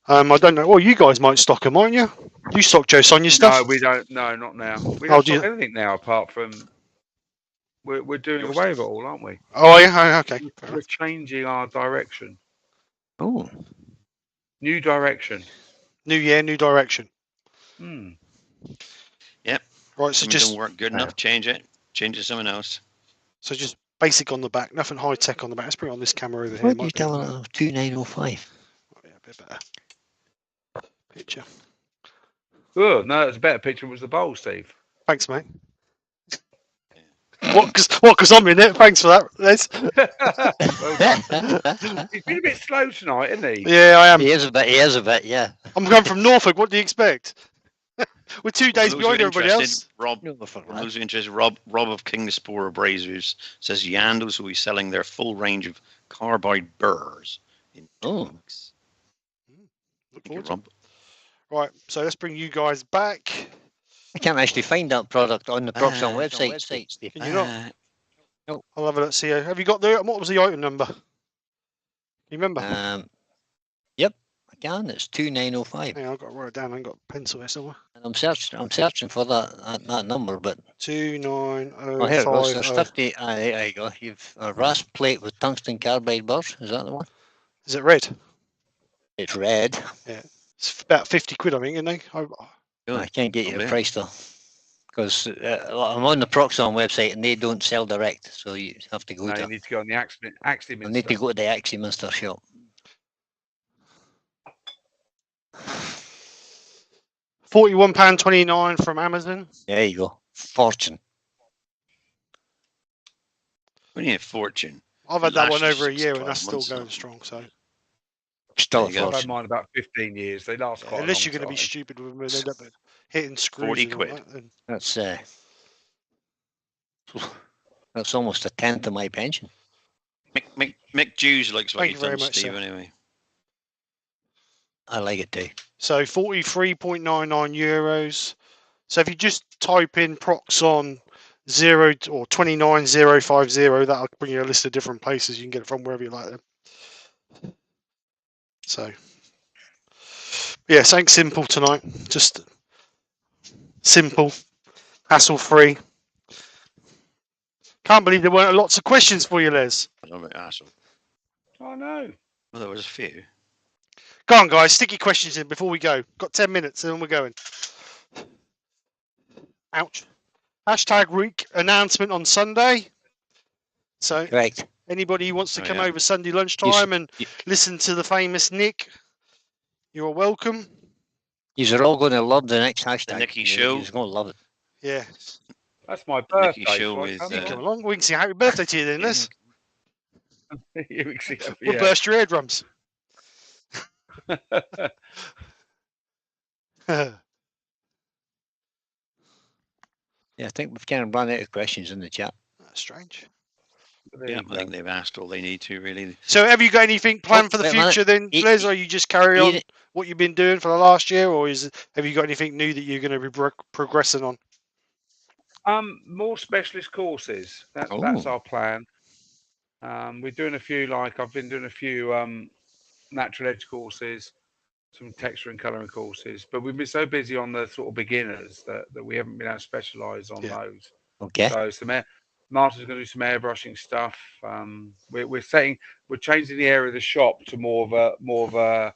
I don't know. Well, you guys might stock them, mightn't you? You stock Joe Sonia stuff? No, we don't. No, not now. We don't stock anything now apart from we're doing away with it all, aren't we? Oh, yeah. Okay. We're changing our direction. Oh. New direction. New year, new direction. Yep. Right. So just don't work good enough. Change it. Change it to something else. So just basic on the back. Nothing high tech on the back. Let's bring it on this camera over here. What are you telling us? 2905. Yeah, a bit better. Picture. Oh no, it's a better picture. Was the bowl, Steve? Thanks, mate. What? Because I'm in it. Thanks for that, Les. He's been a bit slow tonight, isn't he? Yeah, I am. He is a bit. Yeah. I'm going from Norfolk. What do you expect? We're 2 days behind everybody else. Rob of Kingsport Abrasives says Yandles will be selling their full range of carbide burrs in 2 weeks. Look forward to it. Right, so let's bring you guys back. I can't actually find that product on the Proxon website, Steve. Can you not? No. I'll have a look. See, have you got what was the item number? You remember? Yep, I can. It's 2905. Hang on, I've got to write it down. I've got a pencil here somewhere. And I'm searching for that number, but 29050. oh, here it goes. There's 50. There you go. You've a rasp plate with tungsten carbide burrs. Is that the one? Is it red? It's red. Yeah, it's about 50 quid, I think, isn't it? I can't get you a price though, because I'm on the Proxon website and they don't sell direct, so you have to go No, to. you need to go on the Axminster. You need to go to the Axminster shop. £41.29 from Amazon. There you go. Fortune. We need a fortune. I've had that one Lasts over a 6 year to and that's 12 still months going now. strong. So Still a There you go. I've had fortune. mine about 15 years. They last quite unless a you're long going to be time. stupid with them and end up hitting screws. 40 and all quid. that, then. That's almost a tenth of my pension. Mick Jews likes what Thank you've you very done, much, Steve, sir. anyway. I like it too. So 43.99 euros. So if you just type in Proxon 0 or 29050, that'll bring you a list of different places you can get it from wherever you like them. So yeah, something simple tonight. Just simple, hassle-free. Can't believe there weren't lots of questions for you, Les. I love it, asshole. Oh no. Well, there was a few. Go on, guys. Stick your questions in before we go. Got 10 minutes and then we're going. Ouch. Hashtag week announcement on Sunday. So Correct. anybody who wants to Oh, come yeah. over Sunday lunchtime and listen to the famous Nick, you're welcome. You're all going to love the next hashtag. The Nicky Show. You're going to love it. Yeah. That's my Nicky birthday. Show so I with, come Come along. We can sing happy birthday to you then, Liz. You can see- We'll yeah. burst your eardrums. Yeah, I think we've kind of run out of questions in the chat. That's strange. There Yeah, you I go. think they've asked all they need to, really. So have you got anything planned for the wait a minute. future then, Les, or you just carry on what you've been doing for the last year, or have you got anything new that you're going to be progressing on? More specialist courses. That's Oh. our plan. We're doing a few. I've been doing a few natural edge courses, some texture and colouring courses, but we've been so busy on the sort of beginners that we haven't been able to specialise on those. Okay. So Martin's going to do some airbrushing stuff. We're changing the area of the shop to more of a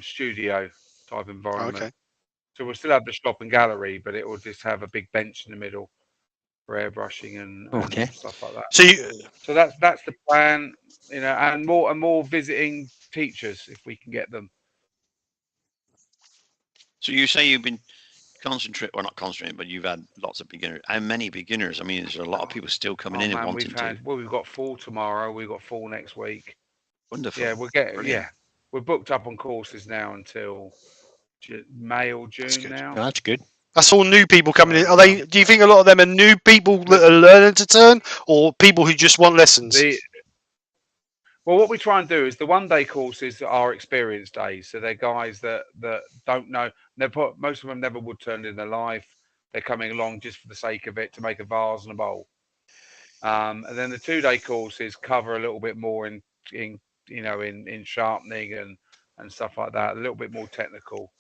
studio type environment. Okay. So we'll still have the shop and gallery, but it will just have a big bench in the middle for airbrushing and stuff like that. So that's the plan, and more visiting teachers if we can get them. So you say you've been not concentrating, but you've had lots of beginners. How many beginners? I mean, there's a lot of people still coming in and wanting to. We've got 4 tomorrow. We've got 4 next week. Wonderful. Yeah, we're booked up on courses now until May or June now. Oh, that's good. That's all new people coming in. Do you think a lot of them are new people that are learning to turn, or people who just want lessons? Well, what we try and do is the one-day courses are experience days. So they're guys that don't know. Most of them never wood turned in their life. They're coming along just for the sake of it to make a vase and a bowl. And then the 2-day courses cover a little bit more in sharpening and stuff like that. A little bit more technical.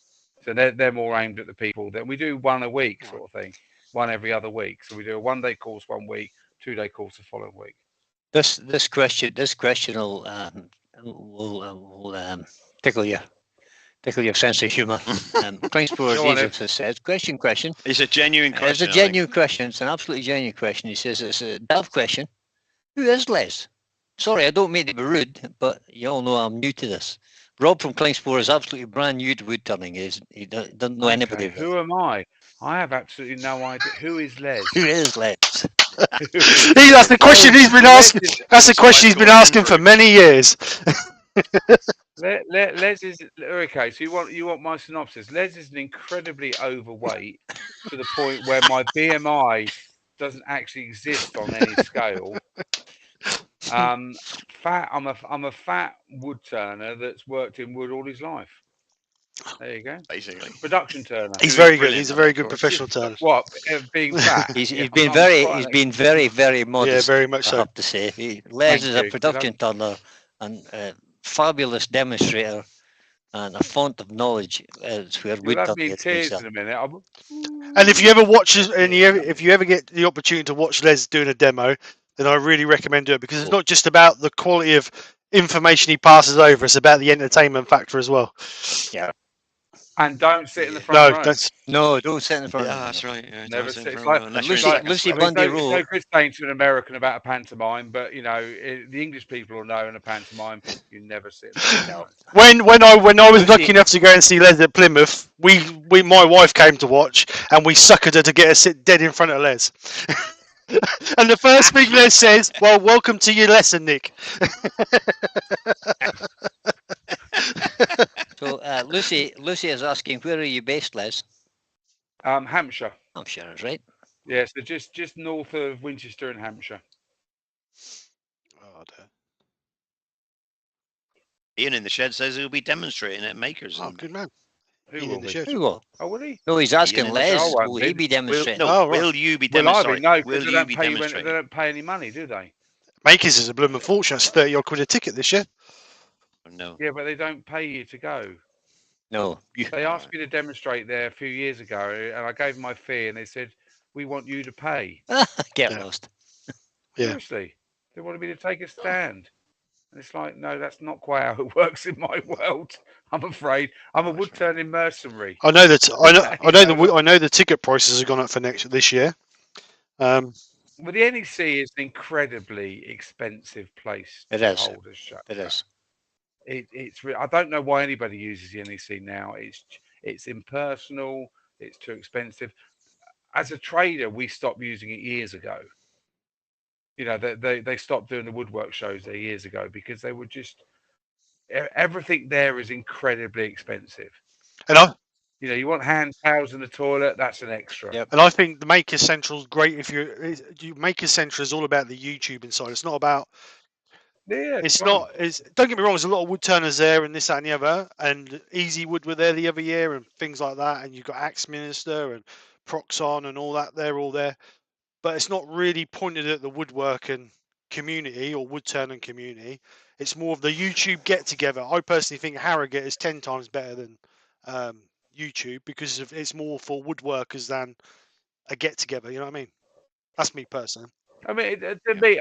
So they're more aimed at the people. Then we do one a week sort of thing, one every other week. So we do a 1-day course 1 week, 2-day course the following week. This question will tickle your sense of humour. Klingspor Adhesives has said, question. It's a genuine question. It's a genuine question. It's an absolutely genuine question. He says it's a daft question. Who is Les? Sorry, I don't mean to be rude, but you all know I'm new to this. Rob from Klingspor is absolutely brand new to wood turning. He doesn't know anybody. Who am I? I have absolutely no idea. Who is Les? Who is Les? That's the question he's been asking. That's the question he's been asking for many years. Les is okay. So you want my synopsis? Les is an incredibly overweight to the point where my BMI doesn't actually exist on any scale. Fat. I'm a fat wood turner that's worked in wood all his life. There you go. Basically, production turner. He's very good. He's a very good professional turner. What? Being fat. He's been very, very modest. Yeah, very much I so. have to say, Les is a production turner and a fabulous demonstrator and a font of knowledge. It's where wood turning is tears in a minute. And if you ever watch, if you ever get the opportunity to watch Les doing a demo, then I really recommend it because it's not just about the quality of information he passes over; it's about the entertainment factor as well. Yeah. And don't sit in the front row. Don't sit in the front row. Yeah, that's right. Yeah, never sit. It's like Lucy Bundy It's no good saying to an American about a pantomime, but the English people will know in a pantomime you never sit in the front row. When I was lucky enough to go and see Les at Plymouth, my wife came to watch, and we suckered her to get her sit dead in front of Les. And the first thing Les says, "Well, welcome to your lesson, Nick." So Lucy is asking, where are you based, Les? Hampshire. Hampshire is right. Yeah, so just north of Winchester in Hampshire. Oh, dear. Ian in the shed says he'll be demonstrating at Makers. Oh, good man. Who will be? Who will? Oh, will he? No, he's asking Les. Will he be demonstrating? Will you be demonstrating? No, because they don't pay any money, do they? Makers is a blooming fortune. It's 30-odd quid a ticket this year. No. Yeah, but they don't pay you to go. No. They asked me to demonstrate there a few years ago, and I gave them my fee, and they said, "We want you to pay." Get lost. Yeah. Seriously, they wanted me to take a stand. And it's like, no, that's not quite how it works in my world. I'm afraid. I'm a wood turning mercenary. I know that. I know the ticket prices have gone up for this year. Well, the NEC is an incredibly expensive place to hold a show. It is. I don't know why anybody uses the NEC now. It's impersonal. It's too expensive. As a trader, we stopped using it years ago. You know, they stopped doing the woodwork shows there years ago because they were just everything there is incredibly expensive. And you want hand towels in the toilet, that's an extra. Yep. And I think the Maker Central is great if you Maker Central is all about the YouTube inside. It's not about. Yeah, It's not. Don't get me wrong. There's a lot of wood turners there, and this, that, and the other. And Easy Wood were there the other year, and things like that. And you've got Axe Minister and Proxon and all that. They're all there, but it's not really pointed at the woodworking community or wood turning community. It's more of the YouTube get together. I personally think Harrogate is 10 times better than YouTube because it's more for woodworkers than a get together. You know what I mean? That's me personally. I mean, to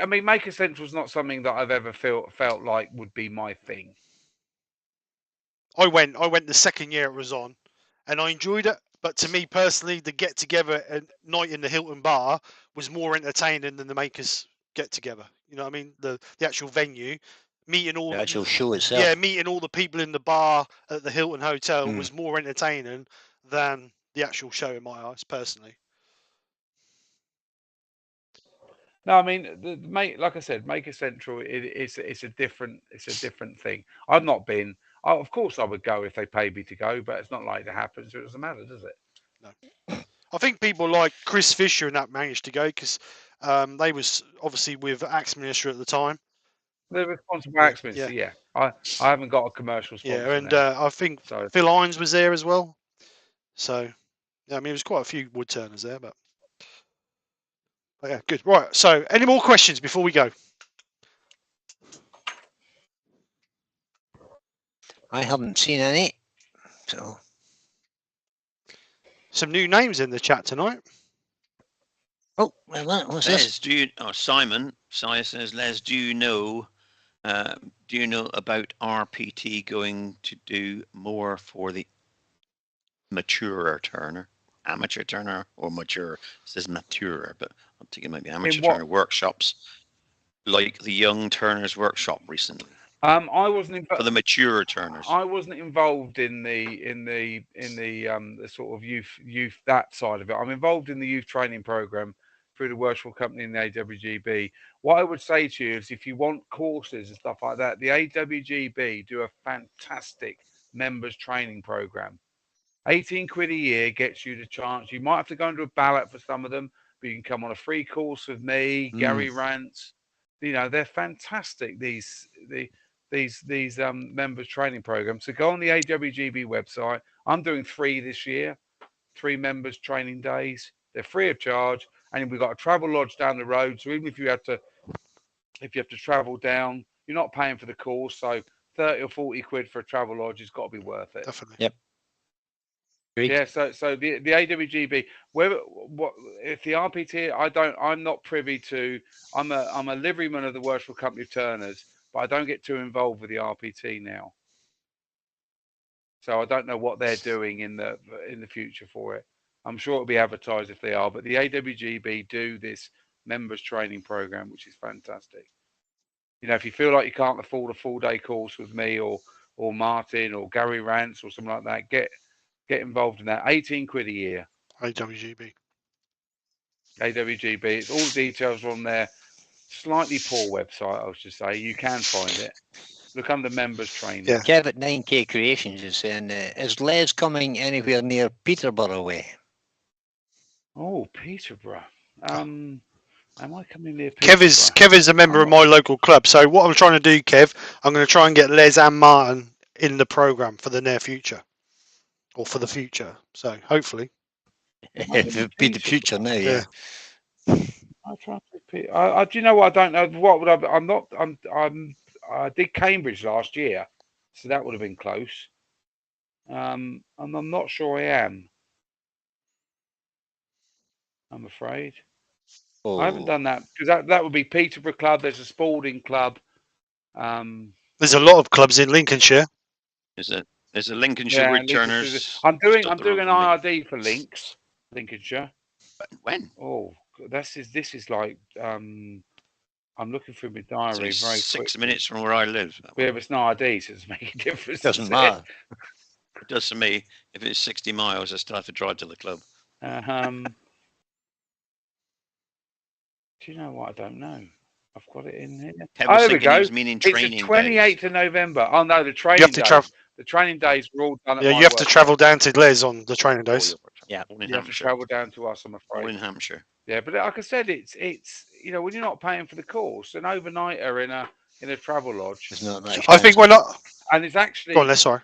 me, Maker Central is not something that I've ever felt like would be my thing. I went the second year it was on, and I enjoyed it. But to me personally, the get together at night in the Hilton Bar was more entertaining than the Makers get together. You know what I mean? The actual venue, meeting all The actual show itself. Yeah, meeting all the people in the bar at the Hilton Hotel was more entertaining than the actual show in my eyes, personally. No, I mean, like I said, Maker Central, it's a different thing. I've not been. Of course, I would go if they paid me to go, but it's not like it happens. So it doesn't matter, does it? No. I think people like Chris Fisher and that managed to go because they was obviously with Axe Minister at the time. They're responsible for Axe Minister, yeah. I haven't got a commercial sponsor. Yeah, and I think Phil Hines was there as well. So, yeah, I mean, there was quite a few wood turners there, but yeah, good. Right. So, any more questions before we go? I haven't seen any. So, some new names in the chat tonight. Oh, well, what's Les, this? Simon says, Les, do you know about RPT going to do more for the maturer turner, amateur turner, or mature? It says maturer, but I'm thinking maybe amateur turner workshops, like the Young Turners Workshop recently. I wasn't for the mature turners. I wasn't involved in the sort of youth that side of it. I'm involved in the youth training program through the Workshop Company and the AWGB. What I would say to you is, if you want courses and stuff like that, the AWGB do a fantastic members training program. 18 quid a year gets you the chance. You might have to go into a ballot for some of them, but you can come on a free course with me, Gary Rants. You know, they're fantastic. These members training programs. So go on the AWGB website. I'm doing 3 this year, 3 members training days. They're free of charge, and we've got a travel lodge down the road. So even if you have to travel down, you're not paying for the course. So 30 or 40 quid for a travel lodge has got to be worth it. Definitely. Yep. Yeah, so the AWGB, if the RPT, I'm not privy to. I'm a liveryman of the Workshop Company of Turners, but I don't get too involved with the RPT now. So I don't know what they're doing in the future for it. I'm sure it'll be advertised if they are, but the AWGB do this members training program, which is fantastic. You know, if you feel like you can't afford a full-day course with me or Martin or Gary Rants or something like that, get involved in that. 18 quid a year. AWGB. It's all the details are on their slightly poor website, I should say. You can find it. Look under members training. Yeah. Kev at 9K Creations is saying, is Les coming anywhere near Peterborough way? Oh, Peterborough. Am I coming near Peterborough? Kev is a member of my local club. So what I'm trying to do, Kev, I'm going to try and get Les and Martin in the program for the near future, or for the future. So hopefully, It'll be the future now, yeah. I try to repeat. Do you know what? I don't know. What would I did Cambridge last year, so that would have been close. And I'm not sure I am. I'm afraid. I haven't done that because that would be Peterborough Club. There's a Spalding Club. There's a lot of clubs in Lincolnshire. There's a Lincolnshire Woodturners. I'm doing an IRD for Lincolnshire. When? Oh, this is like I'm looking through my diary. It's very 6 quickly. minutes from where I live. Yeah, but it's an IRD, so it's making a difference. Doesn't matter. It does to me. If it's 60 miles, I still have to drive to the club. Do you know what? I don't know. I've got it in here. There we go. It's the 28th of November. Oh no, the training days. The training days were all done. Yeah, you have to travel down to Les on the training days. Yeah, you have to travel down to us. I'm afraid. All in Hampshire. Yeah, but like I said, it's when you're not paying for the course, an overnighter in a travel lodge. It's not that I think we're not. And it's actually. Go on, Les. Sorry.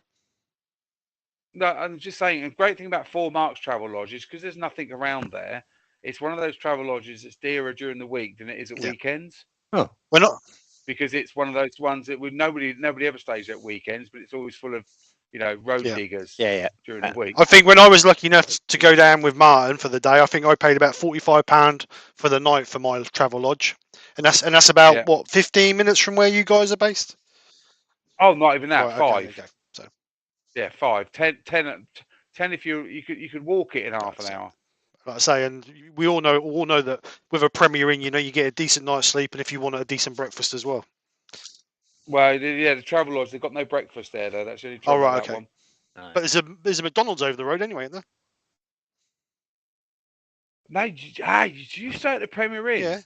No, I'm just saying. A great thing about 4 Marks travel lodges because there's nothing around there. It's one of those travel lodges that's dearer during the week than it is at weekends. Oh, we're not. Because it's one of those ones that nobody ever stays at weekends, but it's always full of, road diggers. Yeah. During the week. I think when I was lucky enough to go down with Martin for the day, I think I paid about £45 for the night for my travel lodge, and that's about what 15 minutes from where you guys are based. Oh, not even that. Right, 5. Okay. So. Yeah, 5. 10 if you could walk it in half an hour. Like I say, and we all know that with a Premier Inn, you get a decent night's sleep, and if you want a decent breakfast as well. Well, the travel lodge, they've got no breakfast there though. That's the only trouble with that one. But there's a McDonald's over the road anyway, isn't there? No, did you stay at the Premier Inn?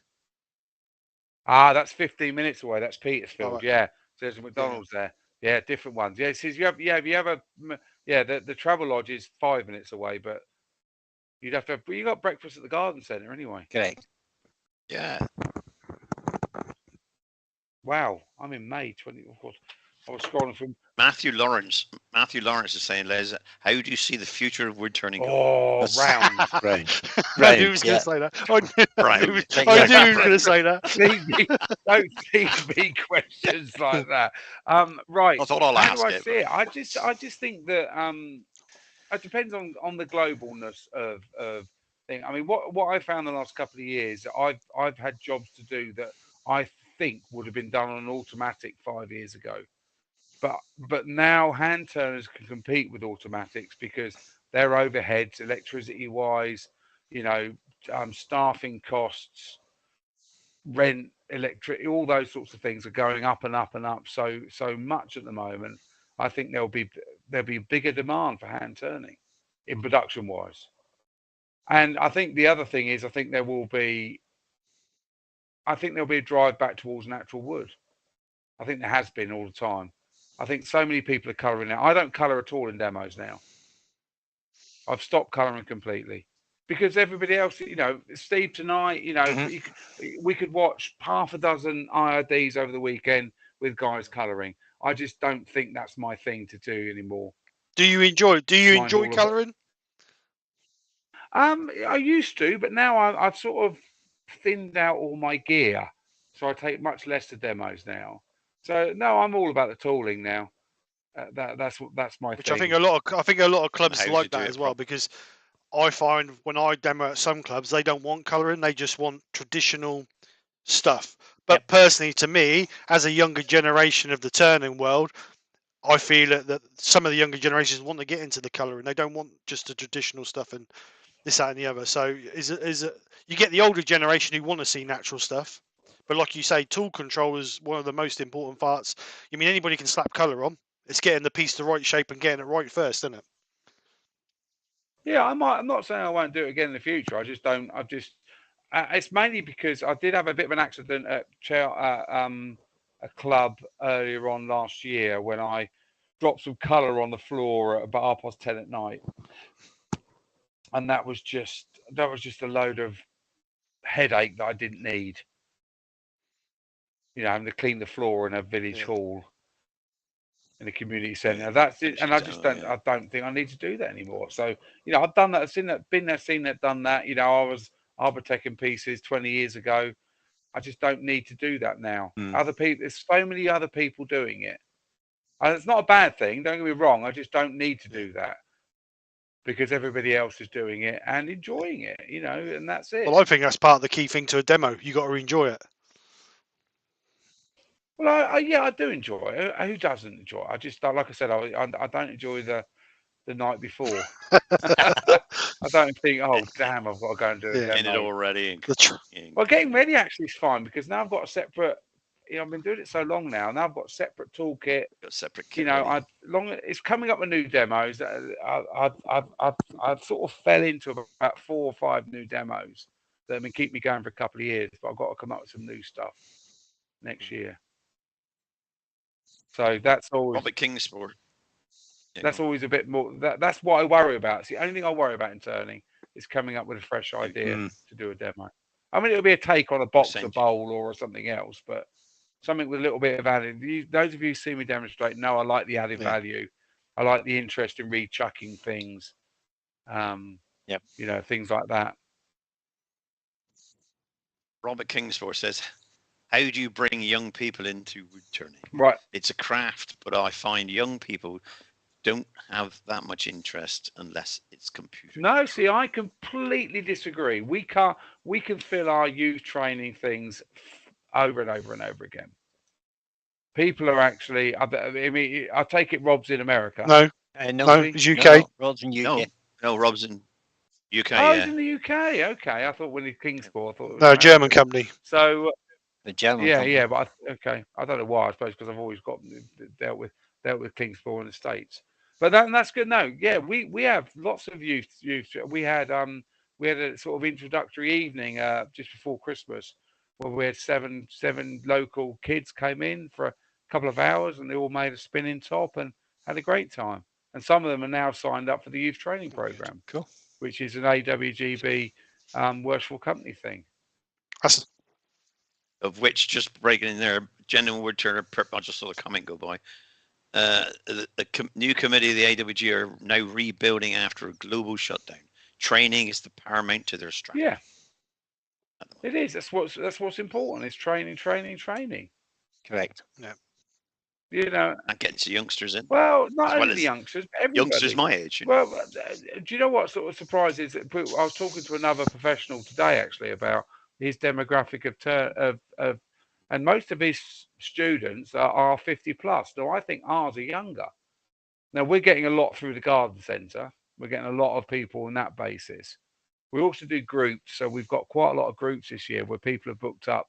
Yeah. That's 15 minutes away. That's Petersfield. Right. Yeah, so there's a McDonald's there. Yeah, different ones. Yeah, it says the travel lodge is 5 minutes away, but you'd have to. You got breakfast at the garden centre anyway. Correct. Yeah. Wow, I'm in May 20. Of course, I was scrolling from Matthew Lawrence. Matthew Lawrence is saying, Les, how do you see the future of woodturning going? Oh, round. I knew he was going to say that. I knew he was going to say that. Don't feed me questions like that. Right. I thought I'll ask it. See it. I just think that it depends on the globalness of thing. I mean, what I found in the last couple of years, I've had jobs to do that I think would have been done on an automatic 5 years ago. But now hand turners can compete with automatics because their overheads, electricity wise, staffing costs, rent, electric, all those sorts of things are going up and up and up so much at the moment. I think there'll be bigger demand for hand turning in production wise. And I think the other thing is I think there'll be a drive back towards natural wood. I think there has been all the time. I think so many people are colouring now. I don't colour at all in demos now. I've stopped colouring completely because everybody else, Steve tonight, we could watch half a dozen IRDs over the weekend with guys colouring. I just don't think that's my thing to do anymore. Do you enjoy colouring? I used to, but now I've sort of thinned out all my gear, so I take much less to demos now. So no, I'm all about the tooling now. That's my thing. I think a lot of clubs like that as well because I find when I demo at some clubs they don't want colouring, they just want traditional stuff. But personally, to me, as a younger generation of the turning world, I feel that some of the younger generations want to get into the colouring. They don't want just the traditional stuff and this, that, and the other. So is it you get the older generation who want to see natural stuff. But like you say, tool control is one of the most important parts. I mean, anybody can slap colour on. It's getting the piece the right shape and getting it right first, isn't it? Yeah, I'm not saying I won't do it again in the future. I just don't. It's mainly because I did have a bit of an accident at a club earlier on last year when I dropped some colour on the floor at about 10:30 at night, and that was just a load of headache that I didn't need. Having to clean the floor in a village hall in a community centre. That's it. And I don't think I need to do that anymore. So, I've done that. I've seen that, been there, seen that, done that. I was Arbortech pieces 20 years ago. I just don't need to do that now. Other people, there's so many other people doing it. And it's not a bad thing. Don't get me wrong. I just don't need to do that because everybody else is doing it and enjoying it, and that's it. Well, I think that's part of the key thing to a demo. You got to enjoy it. Well, yeah, I do enjoy it. Who doesn't enjoy it? I just, like I said, I don't enjoy the night before. I don't think, oh damn, I've got to go and do a Yeah. In it demo. already. Well, getting ready actually is fine because now I've got a separate. I've been doing it so long now. Now I've got a separate toolkit. Got a separate kit ready. It's coming up with new demos. I've sort of fell into about 4 or 5 new demos that have been keeping me going for a couple of years. But I've got to come up with some new stuff next year. So that's always Robert Kingsport. Yeah, that's always a bit more. That's what I worry about. It's the only thing I worry about in turning is coming up with a fresh idea to do a demo. I mean, it'll be a take on a boxer bowl or something else, but something with a little bit of added. Those of you who see me demonstrate know I like the added value. I like the interest in rechucking things. Things like that. Robert Kingsport says, how do you bring young people into wood turning? Right. It's a craft, but I find young people don't have that much interest unless it's computer. No, see, I completely disagree. We can fill our youth training things over and over and over again. People are actually. I mean, I take it Rob's in America. No, it's UK. Rob's in UK. No, Rob's in UK. Oh, he's in the UK. Okay, I thought when he Kingsport, I thought it was No, German company. So the German. Yeah, yeah, but I don't know why. I suppose because I've always dealt with Kingsport in the States. But that's good. No, yeah, we have lots of youth. We had a sort of introductory evening just before Christmas where we had seven local kids came in for a couple of hours and they all made a spinning top and had a great time. And some of them are now signed up for the youth training program, which is an AWGB worshipful company thing. Of which, just breaking in there, General Woodturner, I just saw the comment go by. The new committee of the AWG are now rebuilding after a global shutdown. Training is the paramount to their strategy. Yeah, it is. That's what's important. It's training. Correct. Yeah. And gets the youngsters in. Well, not only the youngsters, everybody. Youngsters my age. Well, do you know what sort of surprises? I was talking to another professional today actually about his demographic of and most of his students are 50 plus. Now I think ours are younger. Now we're getting a lot through the garden centre. We're getting a lot of people on that basis. We also do groups, so we've got quite a lot of groups this year where people have booked up,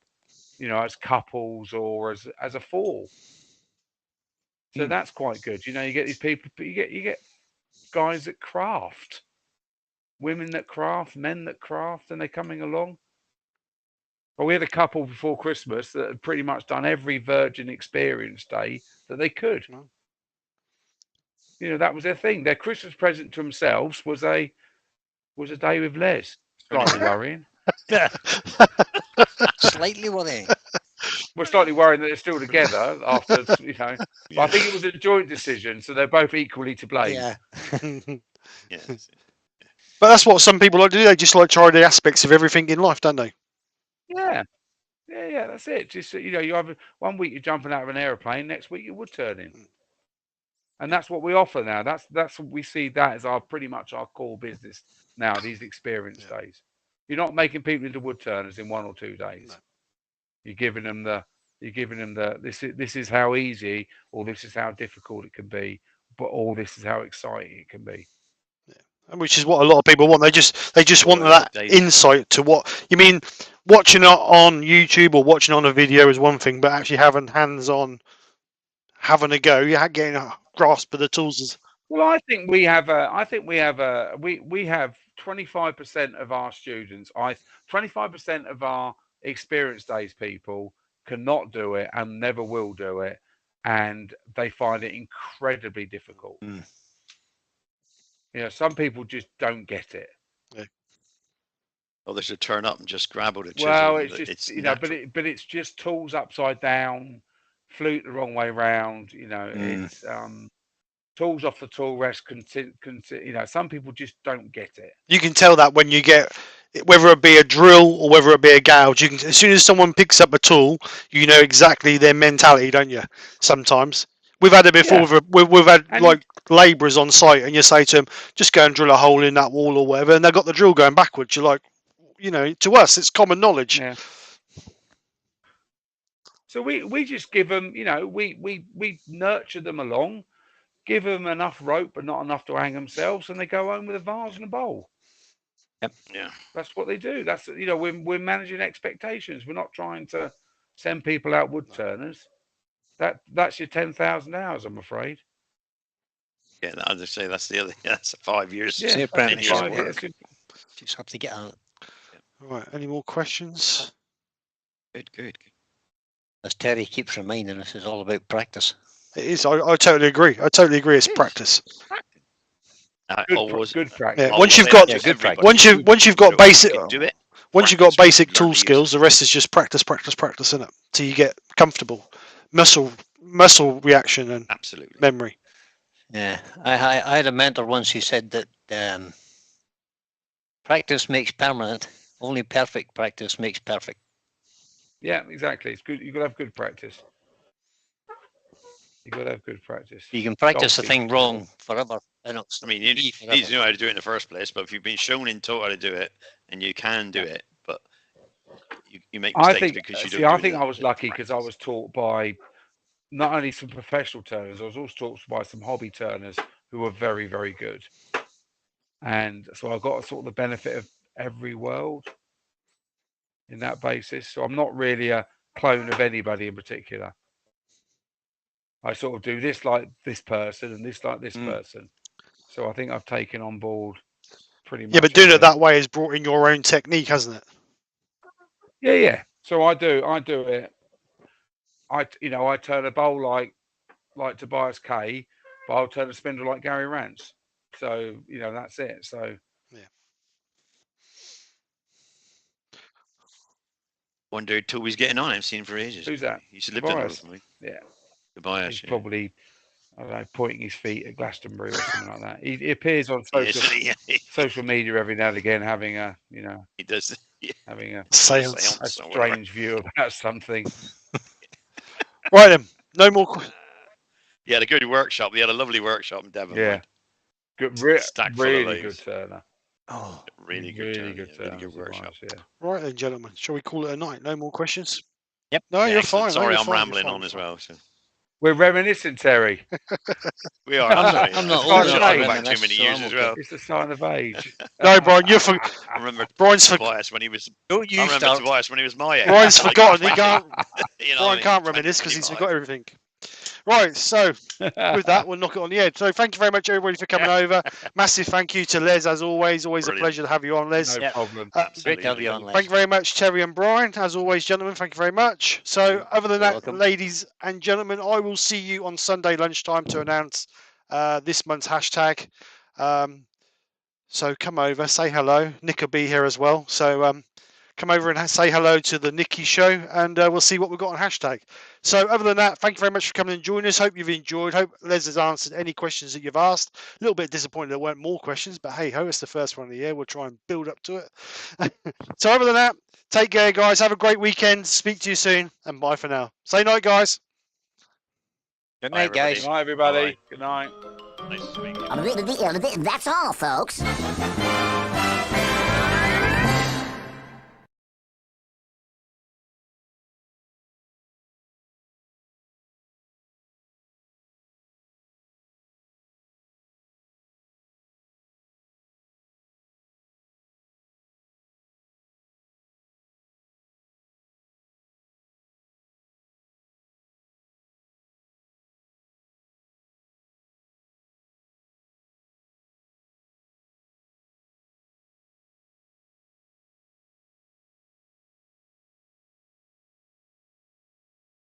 as couples or as a fall. So that's quite good. You get these people. You get guys that craft, women that craft, men that craft, and they're coming along. Well, we had a couple before Christmas that had pretty much done every Virgin Experience day that they could. That was their thing. Their Christmas present to themselves was a day with Les. Slightly worrying. Slightly worrying. We're slightly worried that they're still together after, But I think it was a joint decision, so they're both equally to blame. Yeah. But that's what some people like to do. They just like try the aspects of everything in life, don't they? Yeah. Yeah, that's it. Just you have 1 week you're jumping out of an aeroplane, next week you're wood turning, and that's what we offer now. That's what we see that as pretty much our core business now. These experience days, you're not making people into wood turners in 1 or 2 days. No. You're giving them the this is how easy or this is how difficult it can be, or this is how exciting it can be. Which is what a lot of people want. They just want that insight to what you mean. Watching it on YouTube or watching on a video is one thing, but actually having hands-on, having a go, getting a grasp of the tools is. Well, I think we have 25% of our students. 25% of our experience days people cannot do it and never will do it, and they find it incredibly difficult. Some people just don't get it. Yeah. Well, they should turn up and just grab all the chisel. Well, it's just but it's just tools upside down, flute the wrong way round. It's tools off the tool rest. Some people just don't get it. You can tell that when you get, whether it be a drill or whether it be a gouge. As soon as someone picks up a tool, you know exactly their mentality, don't you? Sometimes. We've had it before. Yeah. We've had labourers on site, and you say to them, "Just go and drill a hole in that wall or whatever," and they've got the drill going backwards. You're like, to us, it's common knowledge. Yeah. So we just give them, you know, we nurture them along, give them enough rope but not enough to hang themselves, and they go home with a vase and a bowl. Yep. Yeah. That's what they do. That's, you know, we're managing expectations. We're not trying to send people out wood turners. That's your 10,000 hours, I'm afraid. Yeah, I'll just say that's the other. That's 5 years. Yeah, Say that's 10 years of 5 work. years. Just have to get on it. Right. Any more questions? Good. As Terry keeps reminding us, it's all about practice. It is. I totally agree. I totally agree. It's It is. Practice. Good practice. Yeah, once you've got once you've got basic do it. once you've got practice, basic learn tool to use skills, the rest is just practice, isn't it? Till you get comfortable, muscle reaction and Absolutely. memory. Yeah, I had a mentor once who said that practice makes permanent. Only perfect practice makes perfect. Yeah, exactly. It's good. You've got to have good practice. You've got to have good practice. You can practice a Golfing. thing wrong forever. And I mean, you need to know how to do it in the first place, but if you've been shown and taught how to do it, and you can do it, but you make mistakes because you don't. I think I was lucky because I was taught by not only some professional turners, I was also taught by some hobby turners who were very, very good. And so I got sort of the benefit of every world in that basis. So I'm not really a clone of anybody in particular. I sort of do this like this person and this like this person. So I think I've taken on board pretty much. Yeah, but doing it that way has brought in your own technique, hasn't it? Yeah. So I do it. I turn a bowl like Tobias K, but I'll turn a spindle like Gary Rance. So, that's it. So yeah. Wonder who he's getting on. I've seen him for ages. Who's that? He's lived in the with me. Yeah. Tobias. He's probably, I don't know, pointing his feet at Glastonbury or something like that. He appears on social media every now and again, having a, he does. Yeah. Having a strange view about something. Right then, no more. He had a good workshop. He had a lovely workshop in Devon. Yeah, good, really good turner. Oh, really good workshop. Yeah. Right then, gentlemen, shall we call it a night? No more questions. Yep. No, you're fine. Sorry, no, I'm rambling on as well. So. We're reminiscing, Terry. We are. I'm not old enough to go back too many years as well. It's a sign of age. No, Brian, I remember Brian's Tobias when he was. Don't you I remember Tobias when he was my age. Brian's forgotten. He can't. Brian can't reminisce because he's forgot everything. Right, so with that, we'll knock it on the head. So thank you very much, everybody, for coming over. Massive thank you to Les, as always. Always Brilliant. A pleasure to have you on, Les. No problem. Great to have you on, Les. Thank you very much, Terry and Brian. As always, gentlemen, thank you very much. So other than that, ladies and gentlemen, I will see you on Sunday lunchtime to announce this month's hashtag. So come over, say hello. Nick will be here as well. So come over and say hello to the Nicky show, and we'll see what we've got on hashtag. So other than that, thank you very much for coming and joining us. Hope you've enjoyed. Hope Les has answered any questions that you've asked. A little bit disappointed there weren't more questions, but hey ho, it's the first one of the year. We'll try and build up to it. So other than that, take care, guys. Have a great weekend. Speak to you soon, and bye for now. Say night, guys. Good night, guys. Good night, everybody. Good night. Nice to meet you. That's all, folks.